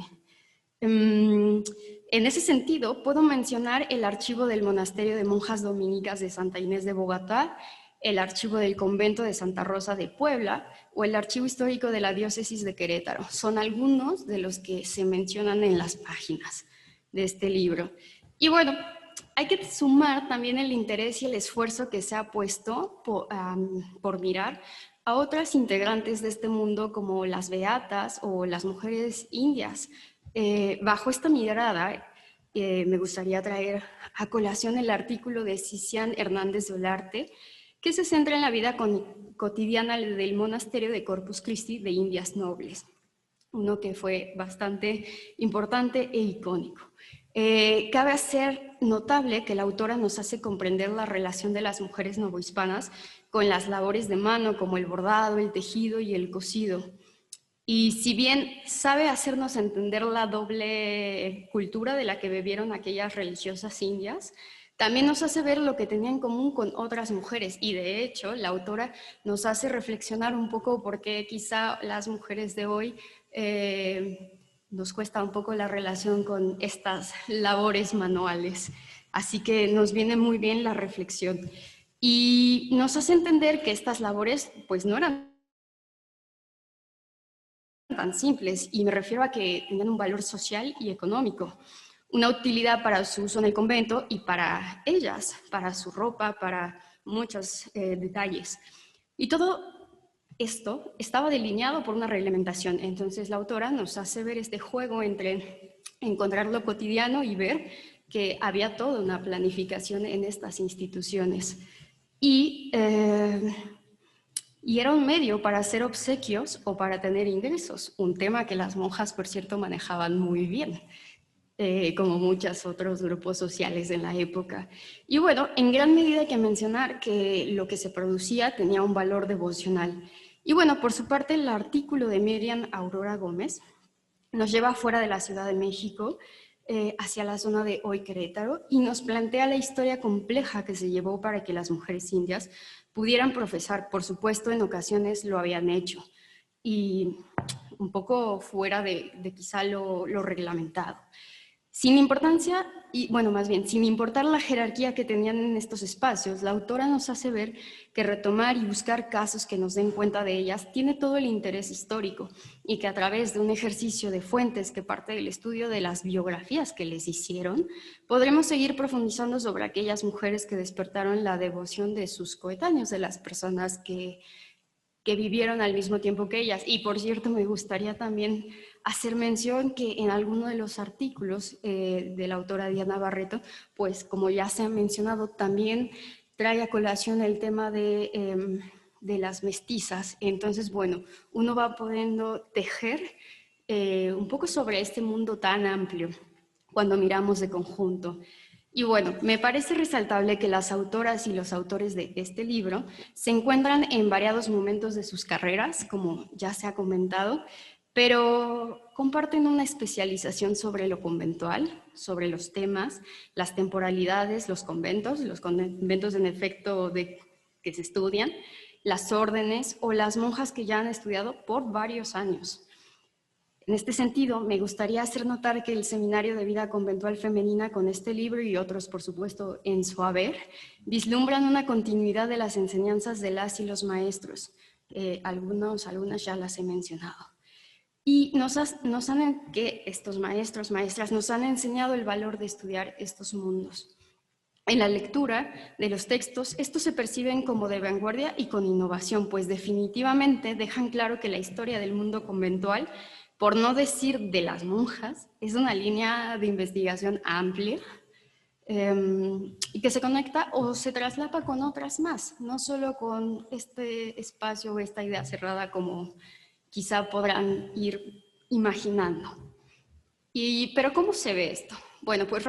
En ese sentido, puedo mencionar el archivo del Monasterio de Monjas Dominicas de Santa Inés de Bogotá, el archivo del Convento de Santa Rosa de Puebla o el archivo histórico de la Diócesis de Querétaro. Son algunos de los que se mencionan en las páginas de este libro. Y bueno, hay que sumar también el interés y el esfuerzo que se ha puesto por mirar a otras integrantes de este mundo como las beatas o las mujeres indias. Bajo esta mirada, me gustaría traer a colación el artículo de Cicián Hernández de Olarte, que se centra en la vida cotidiana del monasterio de Corpus Christi de Indias Nobles, uno que fue bastante importante e icónico. Cabe hacer notable que la autora nos hace comprender la relación de las mujeres novohispanas con las labores de mano como el bordado, el tejido y el cosido. Y si bien sabe hacernos entender la doble cultura de la que bebieron aquellas religiosas indias, también nos hace ver lo que tenía en común con otras mujeres, y de hecho la autora nos hace reflexionar un poco por qué quizá las mujeres de hoy nos cuesta un poco la relación con estas labores manuales. Así que nos viene muy bien la reflexión. Y nos hace entender que estas labores pues no eran tan simples, y me refiero a que tenían un valor social y económico, una utilidad para su uso en el convento y para ellas, para su ropa, para muchos detalles. Y todo esto estaba delineado por una reglamentación. Entonces la autora nos hace ver este juego entre encontrar lo cotidiano y ver que había toda una planificación en estas instituciones. Y y era un medio para hacer obsequios o para tener ingresos, un tema que las monjas, por cierto, manejaban muy bien, como muchos otros grupos sociales en la época. Y bueno, en gran medida hay que mencionar que lo que se producía tenía un valor devocional. Y bueno, por su parte, el artículo de Miriam Aurora Gómez nos lleva fuera de la Ciudad de México, hacia la zona de hoy Querétaro, y nos plantea la historia compleja que se llevó para que las mujeres indias pudieran profesar. Por supuesto, en ocasiones lo habían hecho, y un poco fuera de quizá lo reglamentado. Sin importancia, y bueno, más bien, sin importar la jerarquía que tenían en estos espacios, la autora nos hace ver que retomar y buscar casos que nos den cuenta de ellas tiene todo el interés histórico y que a través de un ejercicio de fuentes que parte del estudio de las biografías que les hicieron, podremos seguir profundizando sobre aquellas mujeres que despertaron la devoción de sus coetáneos, de las personas que vivieron al mismo tiempo que ellas. Y por cierto, me gustaría también hacer mención que en alguno de los artículos de la autora Diana Barreto, pues como ya se ha mencionado, también trae a colación el tema de las mestizas. Entonces, bueno, uno va pudiendo tejer un poco sobre este mundo tan amplio cuando miramos de conjunto. Y bueno, me parece resaltable que las autoras y los autores de este libro se encuentran en variados momentos de sus carreras, como ya se ha comentado, pero comparten una especialización sobre lo conventual, sobre los temas, las temporalidades, los conventos en efecto que se estudian, las órdenes o las monjas que ya han estudiado por varios años. En este sentido, me gustaría hacer notar que el Seminario de Vida Conventual Femenina, con este libro y otros, por supuesto, en su haber, vislumbran una continuidad de las enseñanzas de las y los maestros. Algunas ya las he mencionado. Y que estos maestros, maestras, nos han enseñado el valor de estudiar estos mundos. En la lectura de los textos, estos se perciben como de vanguardia y con innovación, pues definitivamente dejan claro que la historia del mundo conventual, por no decir de las monjas, es una línea de investigación amplia y que se conecta o se traslapa con otras más, no solo con este espacio o esta idea cerrada como quizá podrán ir imaginando. Pero ¿cómo se ve esto? Bueno, pues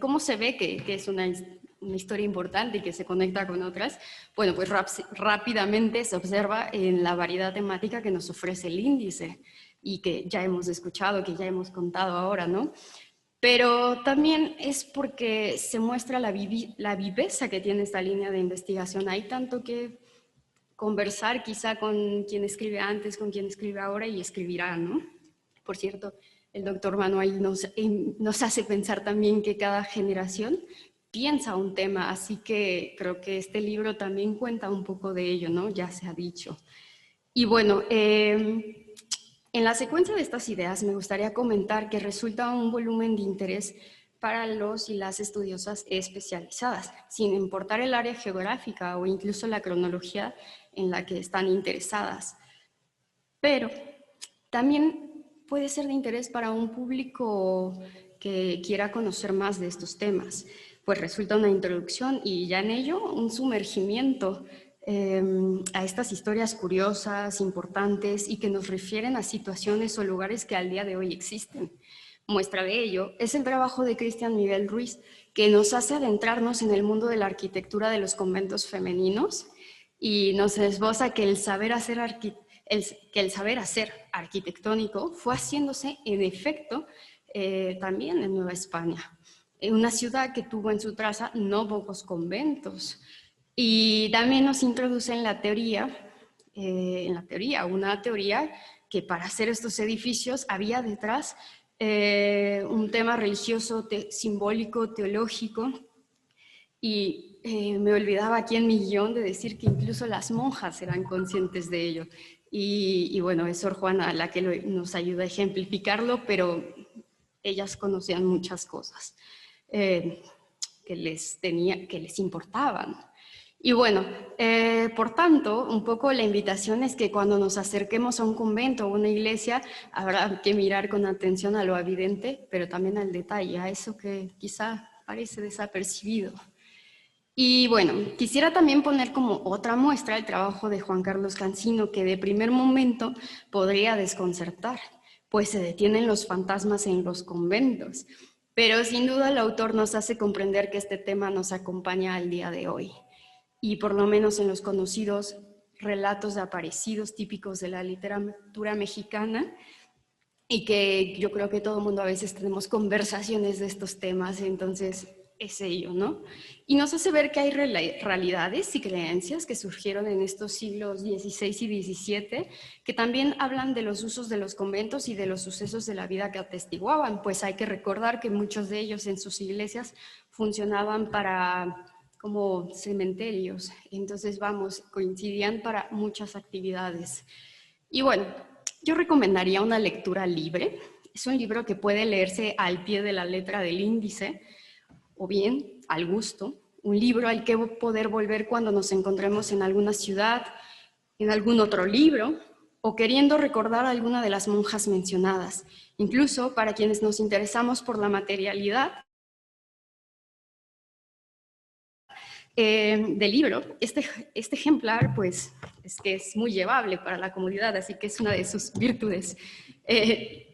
¿cómo se ve que es una historia importante y que se conecta con otras? Bueno, pues rápidamente se observa en la variedad temática que nos ofrece el índice y que ya hemos escuchado, que ya hemos contado ahora, ¿no? Pero también es porque se muestra la viveza que tiene esta línea de investigación. Hay tanto que conversar quizá con quien escribe antes, con quien escribe ahora y escribirá, ¿no? Por cierto, el doctor Manuel nos hace pensar también que cada generación piensa un tema, así que creo que este libro también cuenta un poco de ello, ¿no? Ya se ha dicho. Y bueno, en la secuencia de estas ideas me gustaría comentar que resulta un volumen de interés para los y las estudiosas especializadas, sin importar el área geográfica o incluso la cronología en la que están interesadas. Pero también puede ser de interés para un público que quiera conocer más de estos temas, pues resulta una introducción y ya en ello un sumergimiento a estas historias curiosas, importantes y que nos refieren a situaciones o lugares que al día de hoy existen. Muestra de ello es el trabajo de Cristian Miguel Ruiz, que nos hace adentrarnos en el mundo de la arquitectura de los conventos femeninos y nos esboza que el saber hacer arquitectónico fue haciéndose en efecto también en Nueva España, en una ciudad que tuvo en su traza no pocos conventos. Y también nos introduce en la teoría, una teoría que para hacer estos edificios había detrás un tema religioso, simbólico, teológico, y me olvidaba aquí en mi guión de decir que incluso las monjas eran conscientes de ello. Y bueno, es Sor Juana la que nos ayuda a ejemplificarlo, pero ellas conocían muchas cosas que les importaban. Y bueno, por tanto, un poco la invitación es que cuando nos acerquemos a un convento o una iglesia, habrá que mirar con atención a lo evidente, pero también al detalle, a eso que quizá parece desapercibido. Y bueno, quisiera también poner como otra muestra el trabajo de Juan Carlos Cansino, que de primer momento podría desconcertar, pues se detienen los fantasmas en los conventos. Pero sin duda el autor nos hace comprender que este tema nos acompaña al día de hoy. Y por lo menos en los conocidos relatos de aparecidos típicos de la literatura mexicana, y que yo creo que todo el mundo a veces tenemos conversaciones de estos temas, entonces es ello, ¿no? Y nos hace ver que hay realidades y creencias que surgieron en estos siglos XVI y XVII, que también hablan de los usos de los conventos y de los sucesos de la vida que atestiguaban, pues hay que recordar que muchos de ellos en sus iglesias funcionaban para como cementerios, entonces vamos, coincidían para muchas actividades. Y bueno, yo recomendaría una lectura libre. Es un libro que puede leerse al pie de la letra del índice o bien al gusto. Un libro al que poder volver cuando nos encontremos en alguna ciudad, en algún otro libro o queriendo recordar a alguna de las monjas mencionadas. Incluso para quienes nos interesamos por la materialidad del libro, este ejemplar pues es que es muy llevable para la comunidad, así que es una de sus virtudes,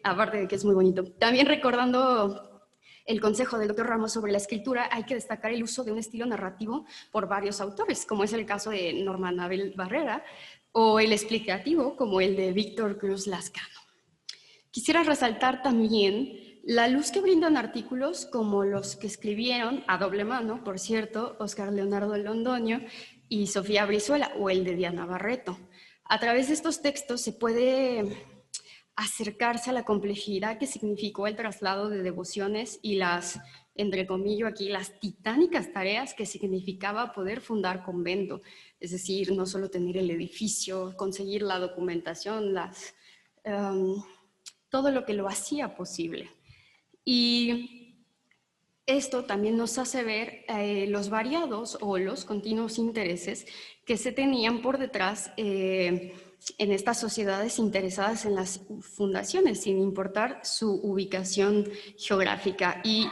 aparte de que es muy bonito. También recordando el consejo del Dr. Ramos sobre la escritura, hay que destacar el uso de un estilo narrativo por varios autores, como es el caso de Norma Anabel Barrera, o el explicativo, como el de Víctor Cruz Lascano. Quisiera resaltar también la luz que brindan artículos como los que escribieron a doble mano, por cierto, Óscar Leonardo Londoño y Sofía Brizuela, o el de Diana Barreto. A través de estos textos se puede acercarse a la complejidad que significó el traslado de devociones y las, entre comillas aquí, las titánicas tareas que significaba poder fundar convento. Es decir, no solo tener el edificio, conseguir la documentación, todo lo que lo hacía posible. Y esto también nos hace ver los variados o los continuos intereses que se tenían por detrás en estas sociedades interesadas en las fundaciones, sin importar su ubicación geográfica. Y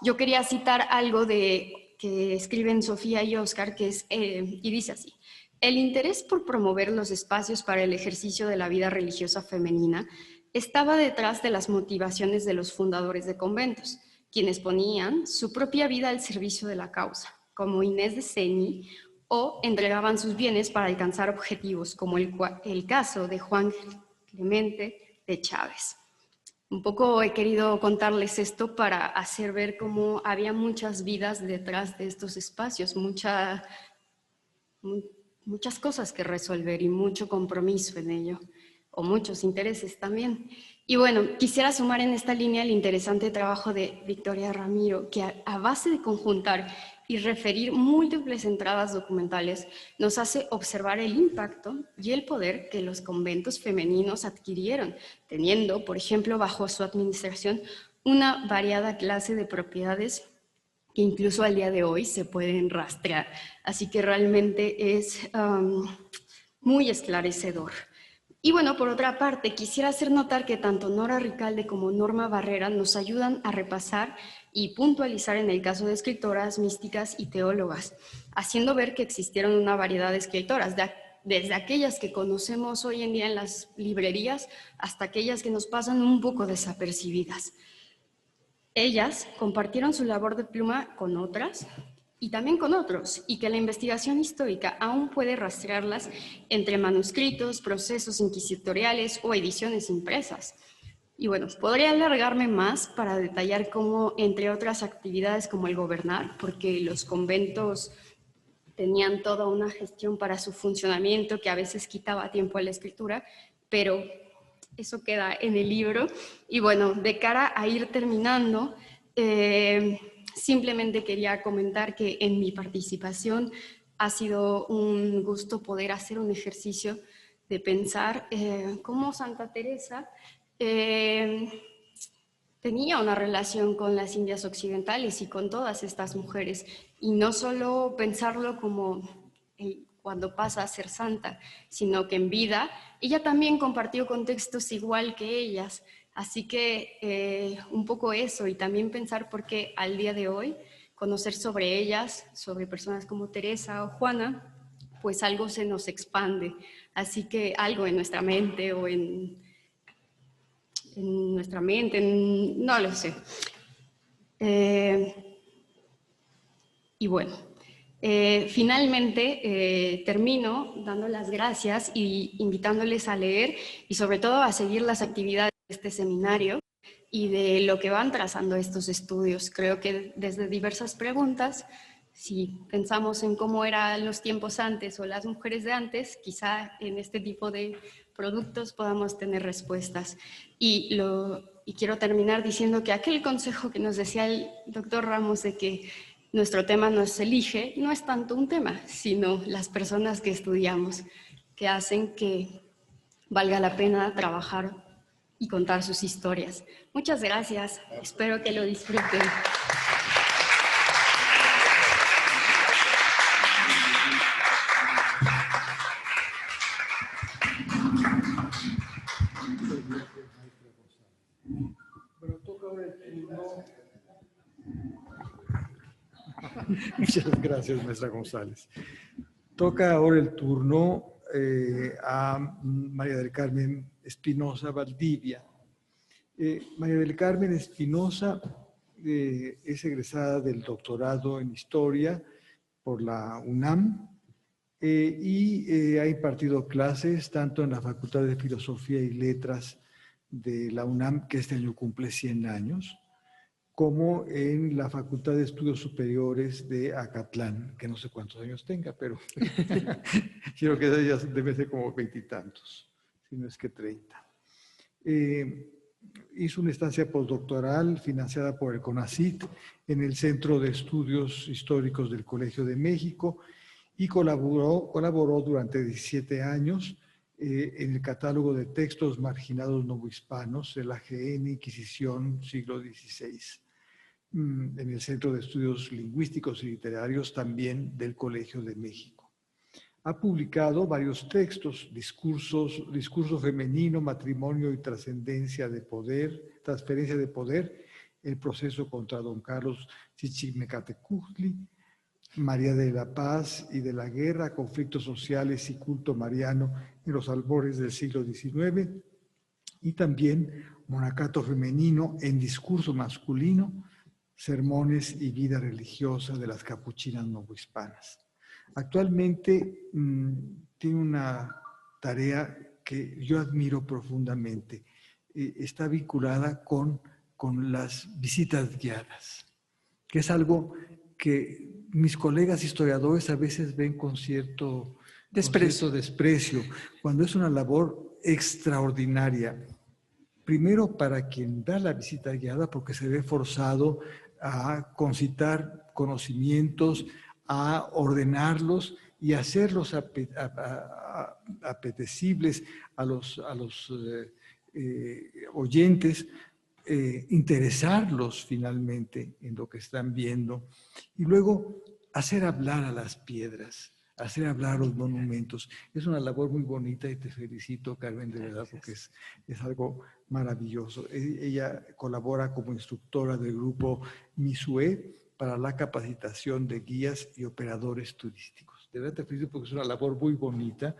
yo quería citar algo que escriben Sofía y Óscar, que es, y dice así: el interés por promover los espacios para el ejercicio de la vida religiosa femenina estaba detrás de las motivaciones de los fundadores de conventos, quienes ponían su propia vida al servicio de la causa, como Inés de Ceni, o entregaban sus bienes para alcanzar objetivos, como el caso de Juan Clemente de Chávez. Un poco he querido contarles esto para hacer ver cómo había muchas vidas detrás de estos espacios, muchas cosas que resolver y mucho compromiso en ello, o muchos intereses también. Y bueno, quisiera sumar en esta línea el interesante trabajo de Victoria Ramiro, que a base de conjuntar y referir múltiples entradas documentales, nos hace observar el impacto y el poder que los conventos femeninos adquirieron, teniendo, por ejemplo, bajo su administración, una variada clase de propiedades que incluso al día de hoy se pueden rastrear. Así que realmente es muy esclarecedor. Y bueno, por otra parte, quisiera hacer notar que tanto Nora Ricalde como Norma Barrera nos ayudan a repasar y puntualizar en el caso de escritoras, místicas y teólogas, haciendo ver que existieron una variedad de escritoras, desde aquellas que conocemos hoy en día en las librerías hasta aquellas que nos pasan un poco desapercibidas. Ellas compartieron su labor de pluma con otras y también con otros, y que la investigación histórica aún puede rastrearlas entre manuscritos, procesos inquisitoriales o ediciones impresas. Y bueno, podría alargarme más para detallar cómo, entre otras actividades como el gobernar, porque los conventos tenían toda una gestión para su funcionamiento que a veces quitaba tiempo a la escritura, pero eso queda en el libro. Y bueno, de cara a ir terminando, simplemente quería comentar que en mi participación ha sido un gusto poder hacer un ejercicio de pensar cómo Santa Teresa tenía una relación con las Indias occidentales y con todas estas mujeres, y no solo pensarlo como cuando pasa a ser santa, sino que en vida ella también compartió contextos igual que ellas. Así que un poco eso, y también pensar por qué al día de hoy conocer sobre ellas, sobre personas como Teresa o Juana, pues algo se nos expande. Así que algo en nuestra mente o en nuestra mente, no lo sé. Y bueno, finalmente termino dando las gracias y invitándoles a leer y sobre todo a seguir las actividades de este seminario y de lo que van trazando estos estudios. Creo que desde diversas preguntas, si pensamos en cómo eran los tiempos antes o las mujeres de antes, quizá en este tipo de productos podamos tener respuestas. Y quiero terminar diciendo que aquel consejo que nos decía el doctor Ramos de que nuestro tema nos elige, no es tanto un tema, sino las personas que estudiamos, que hacen que valga la pena trabajar y contar sus historias. Muchas gracias, espero que lo disfruten. Muchas gracias, maestra González. Toca ahora el turno a María del Carmen Espinosa Valdivia. María del Carmen Espinosa es egresada del doctorado en Historia por la UNAM y ha impartido clases tanto en la Facultad de Filosofía y Letras de la UNAM, que este año cumple 100 años, como en la Facultad de Estudios Superiores de Acatlán, que no sé cuántos años tenga, pero creo que ella debe ser como 20 y tantos, si no es que 30. Hizo una estancia postdoctoral financiada por el CONACYT en el Centro de Estudios Históricos del Colegio de México y colaboró durante 17 años en el catálogo de textos marginados novohispanos de la AGN Inquisición siglo XVI. En el Centro de Estudios Lingüísticos y Literarios también del Colegio de México. Ha publicado varios textos, discurso femenino, matrimonio y transferencia de poder, el proceso contra don Carlos Chichimecatecuhtli, María de la Paz y de la Guerra, conflictos sociales y culto mariano en los albores del siglo XIX, y también Monacato femenino en discurso masculino, sermones y vida religiosa de las capuchinas novohispanas. Actualmente tiene una tarea que yo admiro profundamente. Está vinculada con las visitas guiadas, que es algo que mis colegas historiadores a veces ven con cierto desprecio, cuando es una labor extraordinaria. Primero, para quien da la visita guiada, porque se ve forzado a concitar conocimientos, a ordenarlos y hacerlos apetecibles a los oyentes, interesarlos finalmente en lo que están viendo y luego hacer hablar a las piedras, hacer hablar a los monumentos. Es una labor muy bonita y te felicito, Carmen, de verdad, porque es algo maravilloso. Ella colabora como instructora del grupo MISUE para la capacitación de guías y operadores turísticos. De verdad te felicito porque es una labor muy bonita.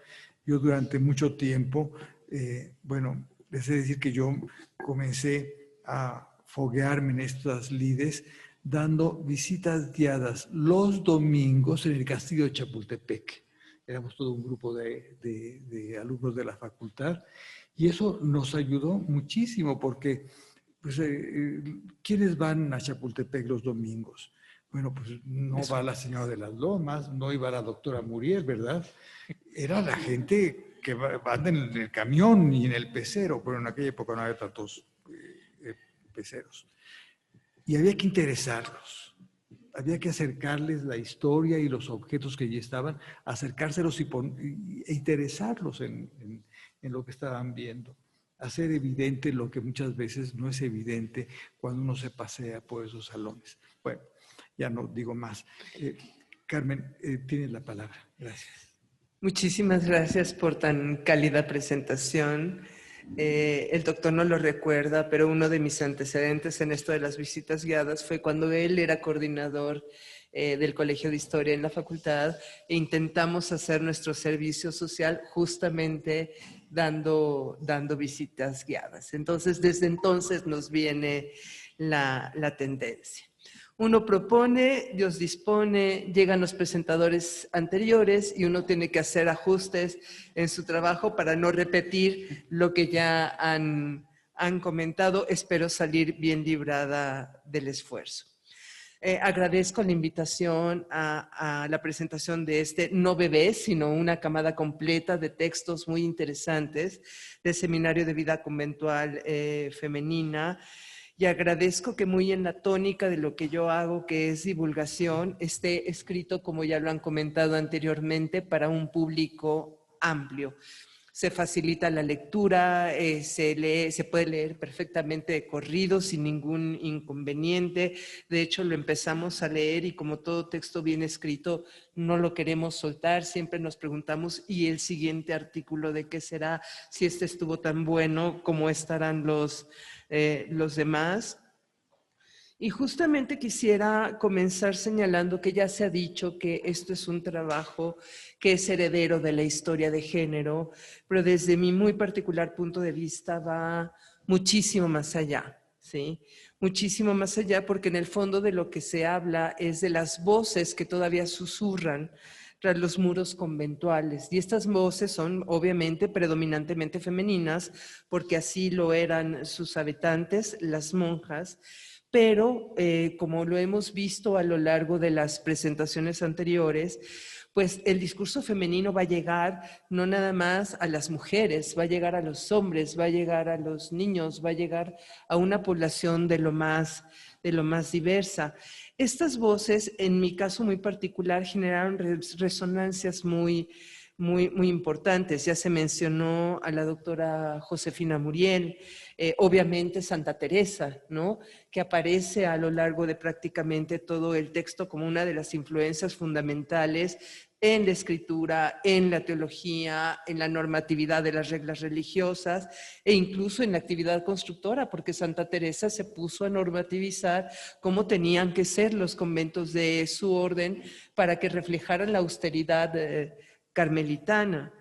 Yo durante mucho tiempo, les he de decir que yo comencé a foguearme en estas lides dando visitas guiadas los domingos en el castillo de Chapultepec. Éramos todo un grupo de alumnos de la facultad y eso nos ayudó muchísimo porque ¿quiénes van a Chapultepec los domingos? Bueno, pues no va la señora de las Lomas, no iba la doctora Muriel, ¿verdad? Era la gente que anda en el camión y en el pecero, pero en aquella época no había tantos peceros. Y había que interesarlos, había que acercarles la historia y los objetos que allí estaban, acercárselos e interesarlos en lo que estaban viendo. Hacer evidente lo que muchas veces no es evidente cuando uno se pasea por esos salones. Bueno, ya no digo más. Carmen, tienes la palabra. Gracias. Muchísimas gracias por tan cálida presentación. El doctor no lo recuerda, pero uno de mis antecedentes en esto de las visitas guiadas fue cuando él era coordinador del Colegio de Historia en la facultad e intentamos hacer nuestro servicio social justamente dando visitas guiadas. Entonces, desde entonces nos viene la tendencia. Uno propone, Dios dispone, llegan los presentadores anteriores y uno tiene que hacer ajustes en su trabajo para no repetir lo que ya han comentado. Espero salir bien librada del esfuerzo. Agradezco la invitación a la presentación de este no bebé, sino una camada completa de textos muy interesantes del Seminario de Vida Conventual Femenina. Y agradezco que muy en la tónica de lo que yo hago, que es divulgación, esté escrito, como ya lo han comentado anteriormente, para un público amplio. Se facilita la lectura, se puede leer perfectamente de corrido sin ningún inconveniente. De hecho, lo empezamos a leer y como todo texto bien escrito, no lo queremos soltar. Siempre nos preguntamos, ¿y el siguiente artículo de qué será? Si este estuvo tan bueno, ¿cómo estarán los demás? Y justamente quisiera comenzar señalando que ya se ha dicho que esto es un trabajo que es heredero de la historia de género, pero desde mi muy particular punto de vista va muchísimo más allá, ¿sí? Muchísimo más allá, porque en el fondo de lo que se habla es de las voces que todavía susurran tras los muros conventuales. Y estas voces son obviamente predominantemente femeninas, porque así lo eran sus habitantes, las monjas, pero como lo hemos visto a lo largo de las presentaciones anteriores, pues el discurso femenino va a llegar no nada más a las mujeres, va a llegar a los hombres, va a llegar a los niños, va a llegar a una población de lo más diversa. Estas voces, en mi caso muy particular, generaron resonancias muy importantes. Ya se mencionó a la doctora Josefina Muriel, obviamente Santa Teresa, ¿no?, que aparece a lo largo de prácticamente todo el texto como una de las influencias fundamentales en la escritura, en la teología, en la normatividad de las reglas religiosas e incluso en la actividad constructora, porque Santa Teresa se puso a normativizar cómo tenían que ser los conventos de su orden para que reflejaran la austeridad carmelitana.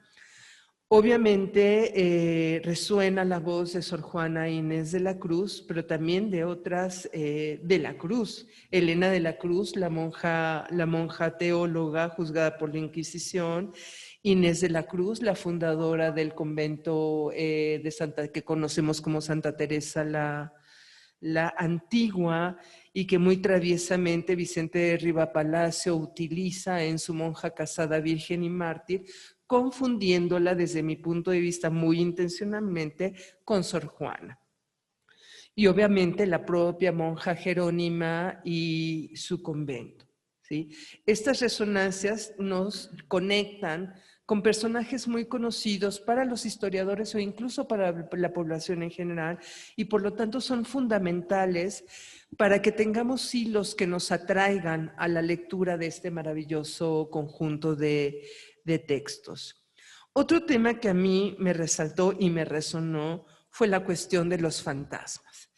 Obviamente resuena la voz de Sor Juana Inés de la Cruz, pero también de otras de la Cruz. Elena de la Cruz, la monja teóloga juzgada por la Inquisición. Inés de la Cruz, la fundadora del convento que conocemos como Santa Teresa la Antigua, y que muy traviesamente Vicente de Riva Palacio utiliza en su Monja casada, virgen y mártir, confundiéndola desde mi punto de vista muy intencionalmente con Sor Juana. Y obviamente la propia monja Jerónima y su convento, ¿sí? Estas resonancias nos conectan con personajes muy conocidos para los historiadores o incluso para la población en general, y por lo tanto son fundamentales para que tengamos hilos que nos atraigan a la lectura de este maravilloso conjunto de textos. Otro tema que a mí me resaltó y me resonó fue la cuestión de los fantasmas.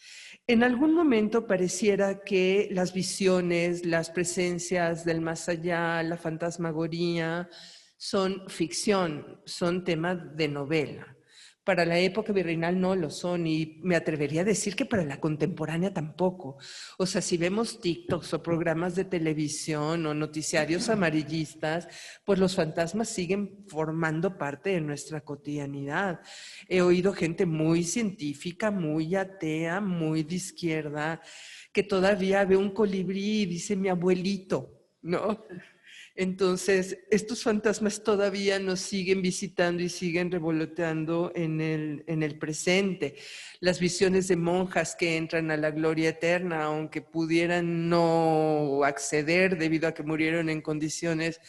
En algún momento pareciera que las visiones, las presencias del más allá, la fantasmagoría, son ficción, son temas de novela. Para la época virreinal no lo son, y me atrevería a decir que para la contemporánea tampoco. O sea, si vemos TikToks o programas de televisión o noticiarios amarillistas, pues los fantasmas siguen formando parte de nuestra cotidianidad. He oído gente muy científica, muy atea, muy de izquierda, que todavía ve un colibrí y dice mi abuelito, ¿no? Entonces, estos fantasmas todavía nos siguen visitando y siguen revoloteando en el presente. Las visiones de monjas que entran a la gloria eterna, aunque pudieran no acceder debido a que murieron en condiciones,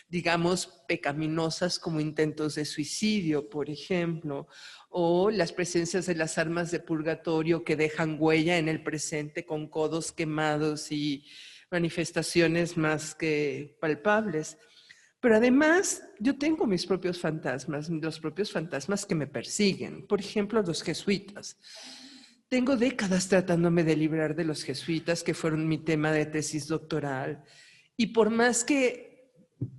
digamos, pecaminosas, como intentos de suicidio, por ejemplo, o las presencias de las almas de purgatorio que dejan huella en el presente con codos quemados y manifestaciones más que palpables. Pero además, yo tengo mis propios fantasmas, los propios fantasmas que me persiguen. Por ejemplo, los jesuitas. Tengo décadas tratándome de librar de los jesuitas, que fueron mi tema de tesis doctoral. Y por más que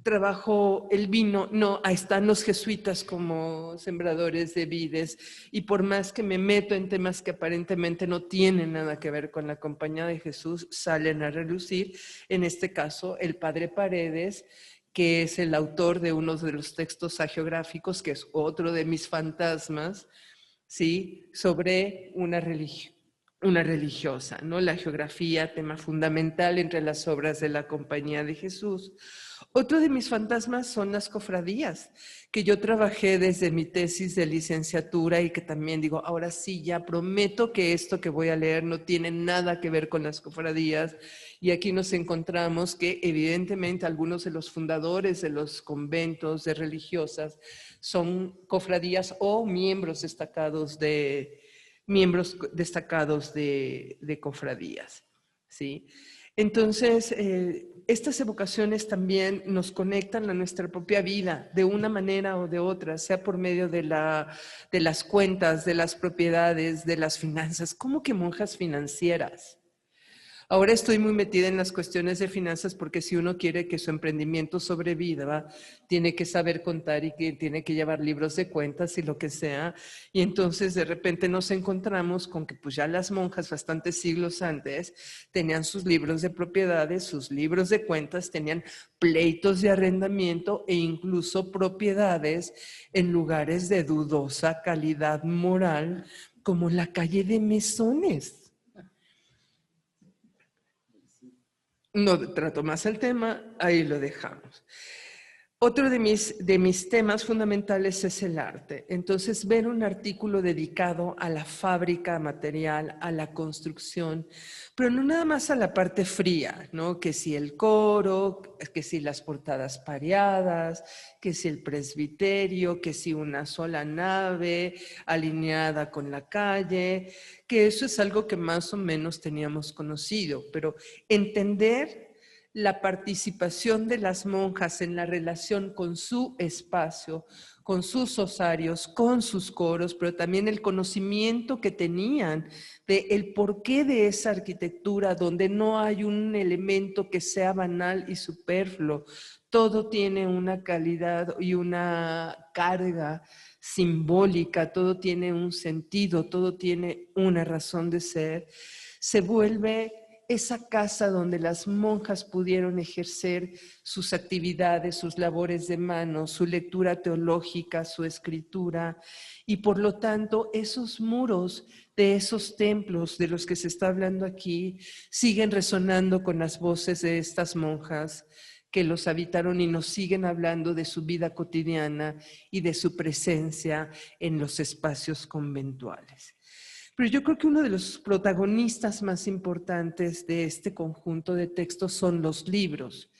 trabajo el vino, no, ahí están los jesuitas como sembradores de vides. Y por más que me meto en temas que aparentemente no tienen nada que ver con la Compañía de Jesús, salen a relucir. En este caso, el padre Paredes, que es el autor de uno de los textos hagiográficos, que es otro de mis fantasmas, ¿sí? Sobre una religiosa, ¿no? La geografía, tema fundamental entre las obras de la Compañía de Jesús. Otro de mis fantasmas son las cofradías, que yo trabajé desde mi tesis de licenciatura y que también digo, ahora sí, ya prometo que esto que voy a leer no tiene nada que ver con las cofradías. Y aquí nos encontramos que evidentemente algunos de los fundadores de los conventos de religiosas son cofradías o miembros destacados de cofradías, ¿sí? Entonces, estas evocaciones también nos conectan a nuestra propia vida de una manera o de otra, sea por medio de las cuentas, de las propiedades, de las finanzas. ¿Cómo que monjas financieras? Ahora estoy muy metida en las cuestiones de finanzas porque si uno quiere que su emprendimiento sobreviva, tiene que saber contar y que tiene que llevar libros de cuentas y lo que sea. Y entonces de repente nos encontramos con que pues ya las monjas bastantes siglos antes tenían sus libros de propiedades, sus libros de cuentas, tenían pleitos de arrendamiento e incluso propiedades en lugares de dudosa calidad moral como la calle de Mesones. No trato más el tema, ahí lo dejamos. Otro de mis temas fundamentales es el arte. Entonces, ver un artículo dedicado a la fábrica material, a la construcción, pero no nada más a la parte fría, ¿no? Que si el coro, que si las portadas pareadas, que si el presbiterio, que si una sola nave alineada con la calle, que eso es algo que más o menos teníamos conocido, pero entender la participación de las monjas en la relación con su espacio, con sus osarios, con sus coros, pero también el conocimiento que tenían de el porqué de esa arquitectura donde no hay un elemento que sea banal y superfluo. Todo tiene una calidad y una carga simbólica, todo tiene un sentido, todo tiene una razón de ser. Se vuelve esa casa donde las monjas pudieron ejercer sus actividades, sus labores de mano, su lectura teológica, su escritura, y por lo tanto esos muros de esos templos de los que se está hablando aquí siguen resonando con las voces de estas monjas que los habitaron y nos siguen hablando de su vida cotidiana y de su presencia en los espacios conventuales. Pero yo creo que uno de los protagonistas más importantes de este conjunto de textos son los libros.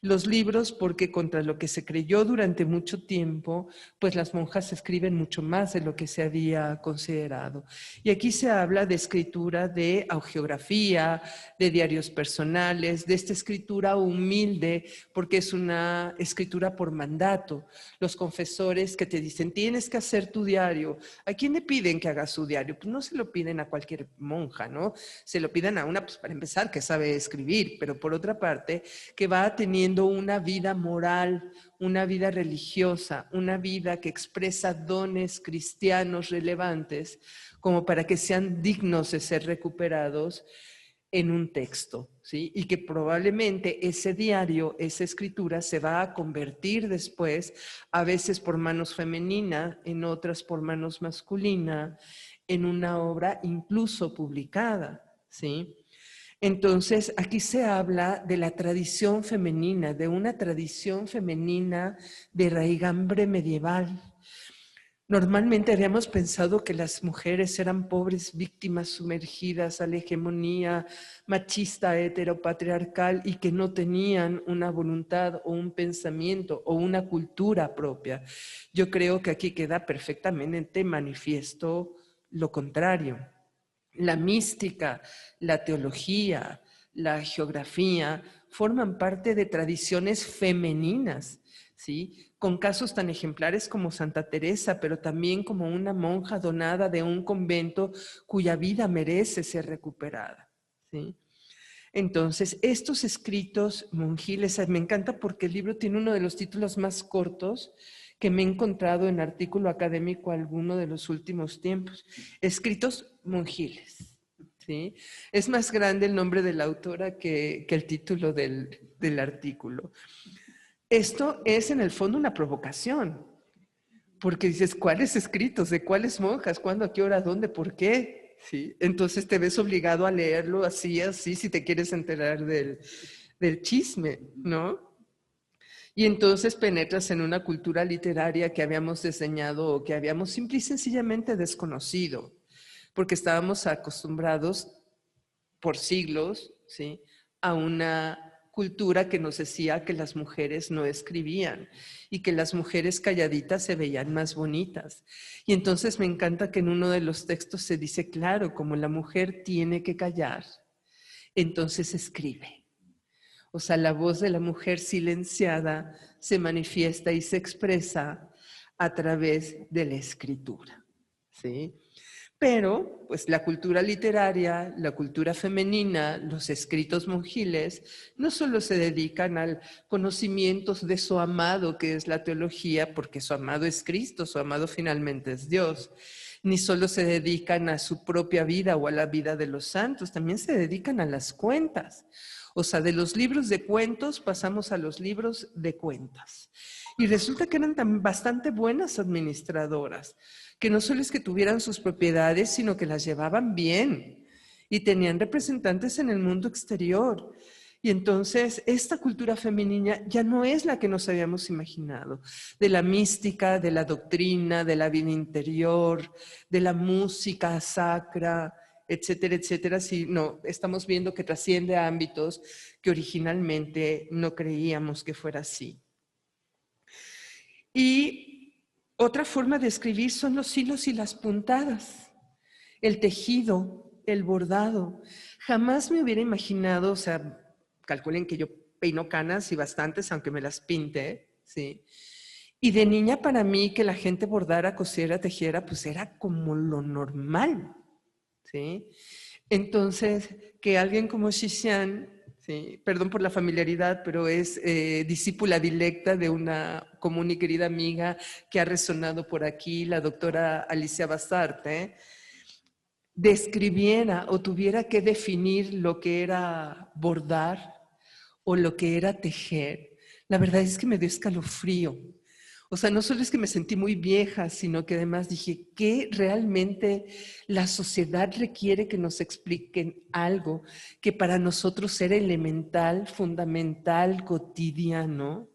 Los libros porque contra lo que se creyó durante mucho tiempo, pues las monjas escriben mucho más de lo que se había considerado. Y aquí se habla de escritura de hagiografía, de diarios personales, de esta escritura humilde, porque es una escritura por mandato. Los confesores que te dicen, tienes que hacer tu diario. ¿A quién le piden que haga su diario? Pues no se lo piden a cualquier monja, ¿no? Se lo piden a una, pues para empezar, que sabe escribir, pero por otra parte, que va teniendo una vida moral, una vida religiosa, una vida que expresa dones cristianos relevantes como para que sean dignos de ser recuperados en un texto, ¿sí? Y que probablemente ese diario, esa escritura se va a convertir después, a veces por manos femenina, en otras por manos masculina, en una obra incluso publicada, ¿sí? Entonces, aquí se habla de la tradición femenina, de una tradición femenina de raigambre medieval. Normalmente habíamos pensado que las mujeres eran pobres víctimas sumergidas a la hegemonía machista, heteropatriarcal y que no tenían una voluntad o un pensamiento o una cultura propia. Yo creo que aquí queda perfectamente manifiesto lo contrario. La mística, la teología, la geografía, forman parte de tradiciones femeninas, ¿sí? Con casos tan ejemplares como Santa Teresa, pero también como una monja donada de un convento cuya vida merece ser recuperada, ¿sí? Entonces, estos escritos monjiles, me encanta porque el libro tiene uno de los títulos más cortos que me he encontrado en artículo académico alguno de los últimos tiempos. Escritos monjiles, ¿sí? Es más grande el nombre de la autora que el título del artículo. Esto es en el fondo una provocación, porque dices, ¿cuáles escritos? ¿De cuáles monjas? ¿Cuándo? ¿A qué hora? ¿Dónde? ¿Por qué? ¿Sí? Entonces te ves obligado a leerlo así, si te quieres enterar del chisme, ¿no? Y entonces penetras en una cultura literaria que habíamos diseñado o que habíamos simple y sencillamente desconocido, porque estábamos acostumbrados por siglos, ¿sí?, a una cultura que nos decía que las mujeres no escribían y que las mujeres calladitas se veían más bonitas. Y entonces me encanta que en uno de los textos se dice, claro, como la mujer tiene que callar, entonces escribe. O sea, la voz de la mujer silenciada se manifiesta y se expresa a través de la escritura, ¿sí? Pero, pues la cultura literaria, la cultura femenina, los escritos monjiles, no solo se dedican al conocimiento de su amado, que es la teología, porque su amado es Cristo, su amado finalmente es Dios, ni solo se dedican a su propia vida o a la vida de los santos, también se dedican a las cuentas. O sea, de los libros de cuentos pasamos a los libros de cuentas. Y resulta que eran bastante buenas administradoras, que no solo es que tuvieran sus propiedades, sino que las llevaban bien y tenían representantes en el mundo exterior. Y entonces esta cultura femenina ya no es la que nos habíamos imaginado, de la mística, de la doctrina, de la vida interior, de la música sacra, etcétera, etcétera. No, estamos viendo que trasciende a ámbitos que originalmente no creíamos que fuera así. Y otra forma de escribir son los hilos y las puntadas, el tejido, el bordado. Jamás me hubiera imaginado, o sea, calculen que yo peino canas y bastantes, aunque me las pinte, ¿sí? Y de niña para mí que la gente bordara, cosiera, tejiera, pues era como lo normal, ¿sí? Entonces, que alguien como Xixian, ¿sí?, perdón por la familiaridad, pero es discípula directa de una común y querida amiga que ha resonado por aquí, la doctora Alicia Basarte, describiera o tuviera que definir lo que era bordar o lo que era tejer. La verdad es que me dio escalofrío. O sea, no solo es que me sentí muy vieja, sino que además dije, ¿qué realmente la sociedad requiere que nos expliquen algo que para nosotros era elemental, fundamental, cotidiano?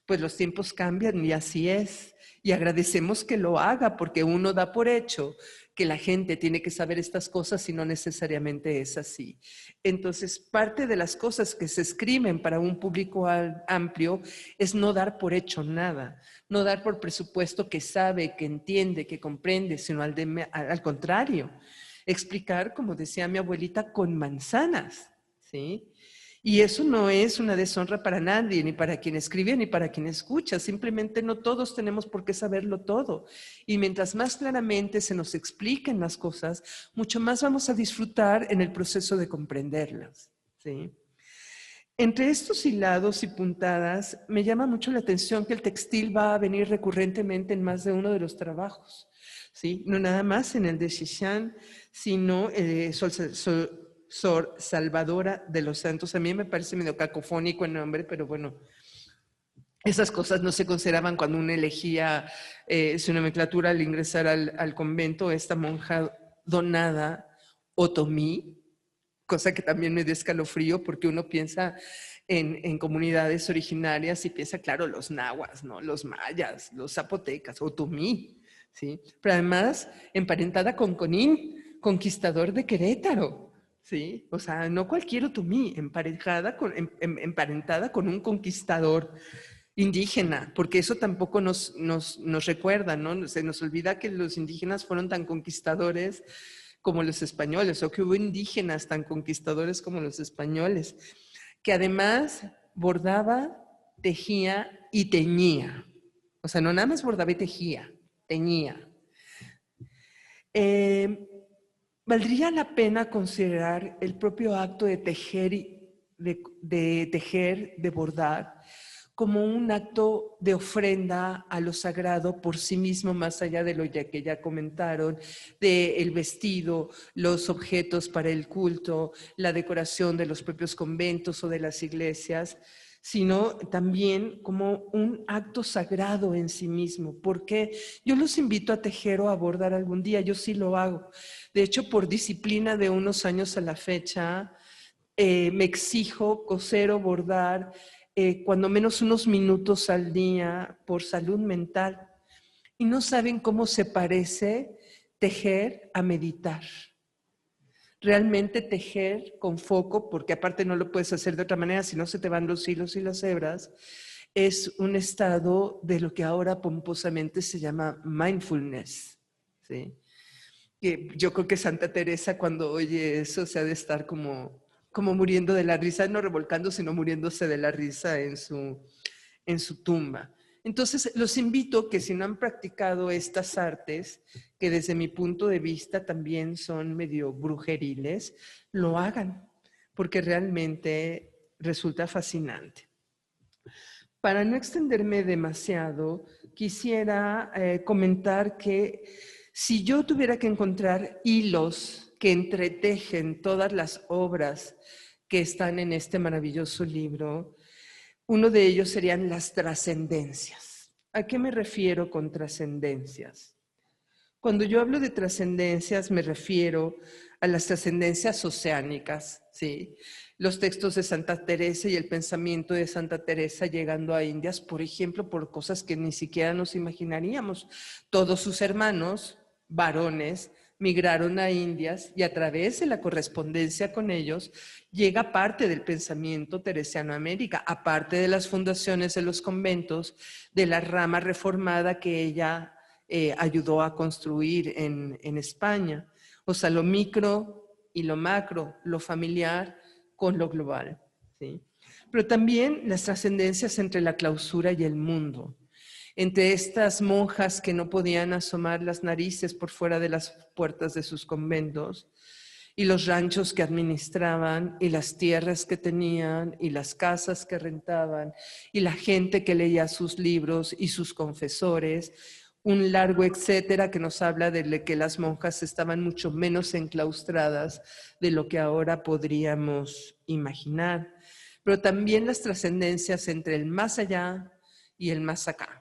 Pues los tiempos cambian y así es. Y agradecemos que lo haga porque uno da por hecho que la gente tiene que saber estas cosas y no necesariamente es así. Entonces, parte de las cosas que se escriben para un público amplio es no dar por hecho nada, no dar por presupuesto que sabe, que entiende, que comprende, sino al contrario, explicar, como decía mi abuelita, con manzanas, ¿sí? Y eso no es una deshonra para nadie, ni para quien escribe, ni para quien escucha. Simplemente no todos tenemos por qué saberlo todo. Y mientras más claramente se nos expliquen las cosas, mucho más vamos a disfrutar en el proceso de comprenderlas, ¿sí? Entre estos hilados y puntadas, me llama mucho la atención que el textil va a venir recurrentemente en más de uno de los trabajos, ¿sí? No nada más en el de Xixian, sino Sor Salvadora de los Santos. A mí me parece medio cacofónico el nombre, pero bueno, esas cosas no se consideraban cuando uno elegía su nomenclatura al ingresar al convento. Esta monja donada, otomí, cosa que también me dio escalofrío porque uno piensa en comunidades originarias y piensa, claro, los nahuas, ¿no?, los mayas, los zapotecas, otomí, ¿sí? Pero además emparentada con Conín, conquistador de Querétaro, ¿sí? O sea, no cualquier otomí, emparentada con un conquistador indígena, porque eso tampoco nos recuerda, ¿no? Se nos olvida que los indígenas fueron tan conquistadores como los españoles, o que hubo indígenas tan conquistadores como los españoles, que además bordaba, tejía y teñía. O sea, no nada más bordaba y tejía, teñía. Valdría la pena considerar el propio acto de tejer, de bordar, como un acto de ofrenda a lo sagrado por sí mismo, más allá de lo que ya comentaron, del vestido, los objetos para el culto, la decoración de los propios conventos o de las iglesias, sino también como un acto sagrado en sí mismo. Porque yo los invito a tejer o a bordar algún día, yo sí lo hago. De hecho, por disciplina de unos años a la fecha, me exijo coser o bordar cuando menos unos minutos al día por salud mental. Y no saben cómo se parece tejer a meditar. Realmente tejer con foco, porque aparte no lo puedes hacer de otra manera, si no se te van los hilos y las hebras, es un estado de lo que ahora pomposamente se llama mindfulness, ¿sí? Que yo creo que Santa Teresa cuando oye eso se ha de estar como muriendo de la risa, no revolcando, sino muriéndose de la risa en su tumba. Entonces, los invito que si no han practicado estas artes, que desde mi punto de vista también son medio brujeriles, lo hagan, porque realmente resulta fascinante. Para no extenderme demasiado, quisiera comentar que si yo tuviera que encontrar hilos que entretejen todas las obras que están en este maravilloso libro, uno de ellos serían las trascendencias. ¿A qué me refiero con trascendencias? Cuando yo hablo de trascendencias me refiero a las trascendencias oceánicas, ¿sí? Los textos de Santa Teresa y el pensamiento de Santa Teresa llegando a Indias, por ejemplo, por cosas que ni siquiera nos imaginaríamos. Todos sus hermanos, varones, migraron a Indias y a través de la correspondencia con ellos llega parte del pensamiento teresiano a América, aparte de las fundaciones de los conventos, de la rama reformada que ella ayudó a construir en España. O sea, lo micro y lo macro, lo familiar con lo global, ¿sí? Pero también las trascendencias entre la clausura y el mundo. Entre estas monjas que no podían asomar las narices por fuera de las puertas de sus conventos, y los ranchos que administraban, y las tierras que tenían, y las casas que rentaban, y la gente que leía sus libros y sus confesores, un largo etcétera que nos habla de que las monjas estaban mucho menos enclaustradas de lo que ahora podríamos imaginar. Pero también las trascendencias entre el más allá y el más acá.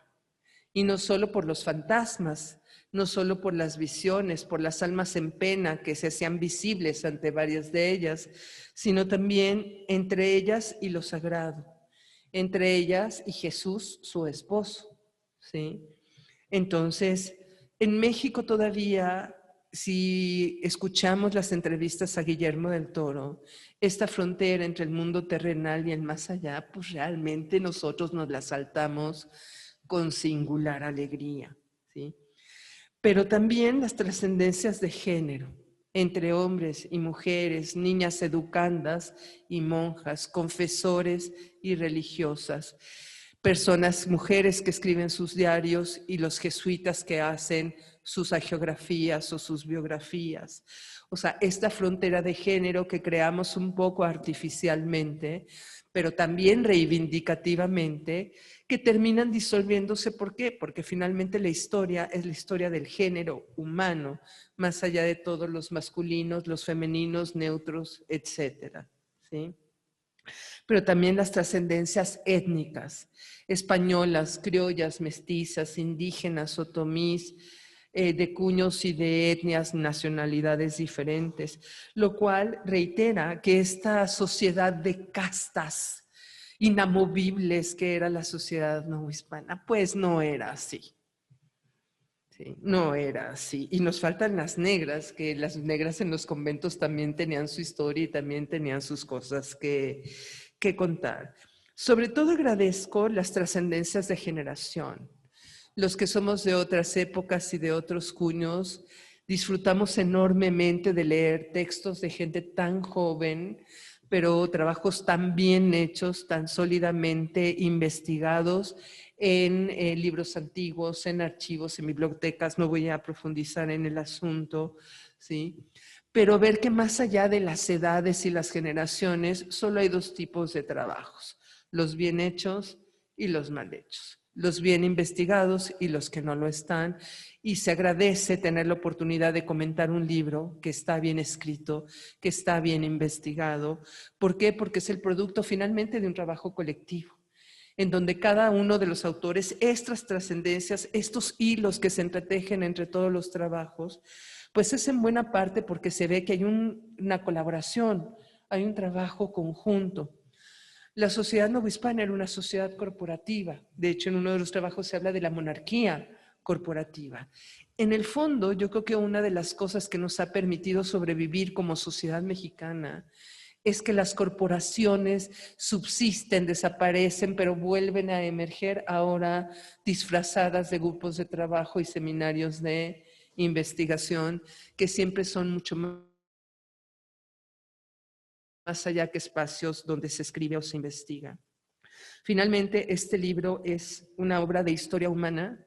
Y no solo por los fantasmas, no solo por las visiones, por las almas en pena que se hacían visibles ante varias de ellas, sino también entre ellas y lo sagrado, entre ellas y Jesús, su esposo, ¿sí? Entonces, en México todavía, si escuchamos las entrevistas a Guillermo del Toro, esta frontera entre el mundo terrenal y el más allá, pues realmente nosotros nos la saltamos con singular alegría, ¿sí? Pero también las trascendencias de género, entre hombres y mujeres, niñas educandas y monjas, confesores y religiosas, personas, mujeres que escriben sus diarios y los jesuitas que hacen sus hagiografías o sus biografías. O sea, esta frontera de género que creamos un poco artificialmente, pero también reivindicativamente, que terminan disolviéndose. ¿Por qué? Porque finalmente la historia es la historia del género humano, más allá de todos los masculinos, los femeninos, neutros, etcétera, ¿sí? Pero también las trascendencias étnicas, españolas, criollas, mestizas, indígenas, otomís, de cuños y de etnias, nacionalidades diferentes, lo cual reitera que esta sociedad de castas inamovibles que era la sociedad no hispana, pues no era así. Sí, no era así. Y nos faltan las negras, que las negras en los conventos también tenían su historia y también tenían sus cosas que contar. Sobre todo agradezco las trascendencias de generación. Los que somos de otras épocas y de otros cuños, Disfrutamos enormemente de leer textos de gente tan joven, pero trabajos tan bien hechos, tan sólidamente investigados en libros antiguos, en archivos, en bibliotecas. No voy a profundizar en el asunto, ¿sí? Pero ver que más allá de las edades y las generaciones, solo hay dos tipos de trabajos: los bien hechos y los mal hechos, los bien investigados y los que no lo están. Y se agradece tener la oportunidad de comentar un libro que está bien escrito, que está bien investigado. ¿Por qué? Porque es el producto finalmente de un trabajo colectivo, en donde cada uno de los autores, estas trascendencias, estos hilos que se entretejen entre todos los trabajos, pues es en buena parte porque se ve que hay una colaboración, hay un trabajo conjunto. La sociedad novohispana era una sociedad corporativa. De hecho, en uno de los trabajos se habla de la monarquía corporativa. En el fondo, yo creo que una de las cosas que nos ha permitido sobrevivir como sociedad mexicana es que las corporaciones subsisten, desaparecen, pero vuelven a emerger ahora disfrazadas de grupos de trabajo y seminarios de investigación que siempre son mucho más allá que espacios donde se escribe o se investiga. Finalmente, este libro es una obra de historia humana,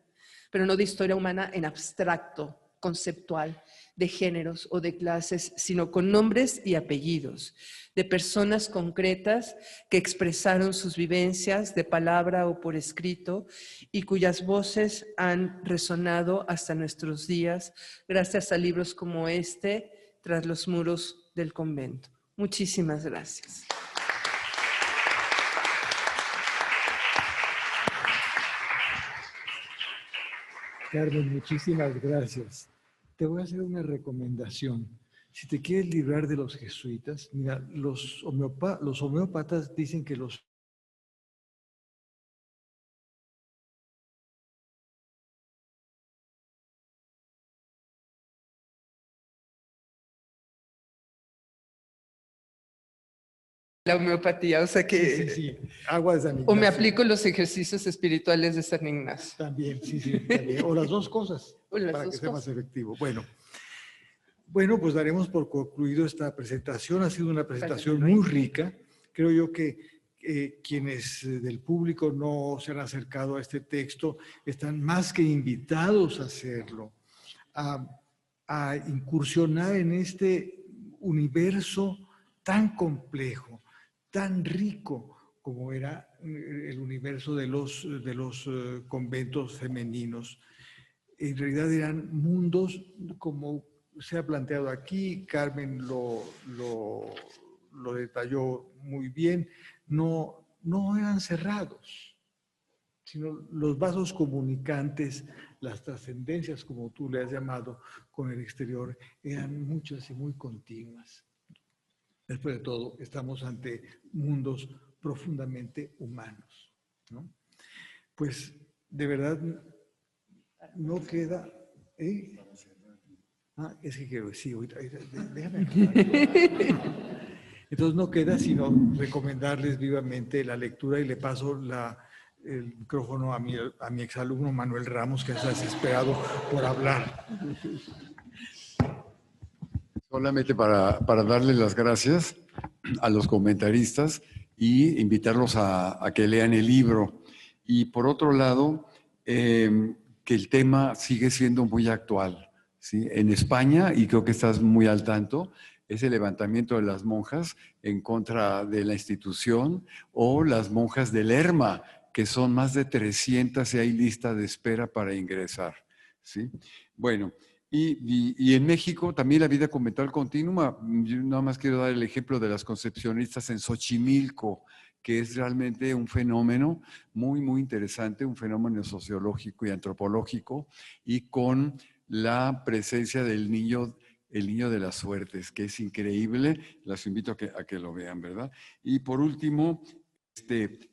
pero no de historia humana en abstracto, conceptual, de géneros o de clases, sino con nombres y apellidos, de personas concretas que expresaron sus vivencias de palabra o por escrito y cuyas voces han resonado hasta nuestros días gracias a libros como este, Tras los muros del convento. Muchísimas gracias. Carmen, muchísimas gracias. Te voy a hacer una recomendación. Si te quieres librar de los jesuitas, mira, los homeópatas dicen que los La homeopatía, o sea que sí, agua de San Ignacio. o me aplico los ejercicios espirituales de San Ignacio. También, sí, también. O las dos cosas, O las para dos que sea más cosas. efectivo. Bueno, pues daremos por concluido esta presentación. Ha sido una presentación muy rica. Creo yo que quienes del público no se han acercado a este texto están más que invitados a hacerlo, a incursionar en este universo tan complejo, tan rico como era el universo de los conventos femeninos. En realidad eran mundos, como se ha planteado aquí, Carmen lo detalló muy bien, no eran cerrados, sino los vasos comunicantes, las trascendencias, como tú le has llamado, con el exterior, eran muchas y muy continuas. Después de todo, estamos ante mundos profundamente humanos, ¿no? Pues, de verdad, no queda... es que quiero decir, déjame acabar. Entonces no queda sino recomendarles vivamente la lectura y le paso el micrófono a mi exalumno Manuel Ramos, que está desesperado por hablar. Solamente para darle las gracias a los comentaristas y invitarlos a que lean el libro. Y por otro lado, que el tema sigue siendo muy actual, ¿sí? En España, y creo que estás muy al tanto, es el levantamiento de las monjas en contra de la institución, o las monjas del Lerma, que son más de 300 y hay lista de espera para ingresar, ¿sí? Bueno, y en México también la vida conventual continúa. Yo nada más quiero dar el ejemplo de las concepcionistas en Xochimilco, que es realmente un fenómeno muy, muy interesante, un fenómeno sociológico y antropológico, y con la presencia del niño, el niño de las suertes, que es increíble. Las invito a que lo vean, ¿verdad? Y por último,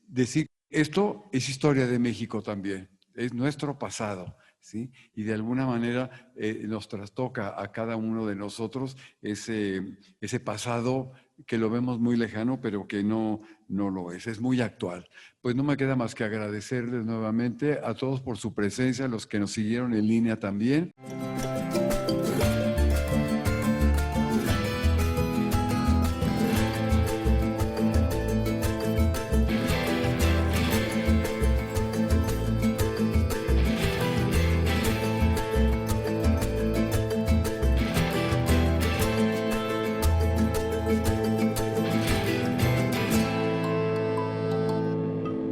decir, esto es historia de México también, es nuestro pasado, ¿sí? Y de alguna manera nos trastoca a cada uno de nosotros ese pasado que lo vemos muy lejano, pero que no lo es muy actual. Pues no me queda más que agradecerles nuevamente a todos por su presencia, a los que nos siguieron en línea también.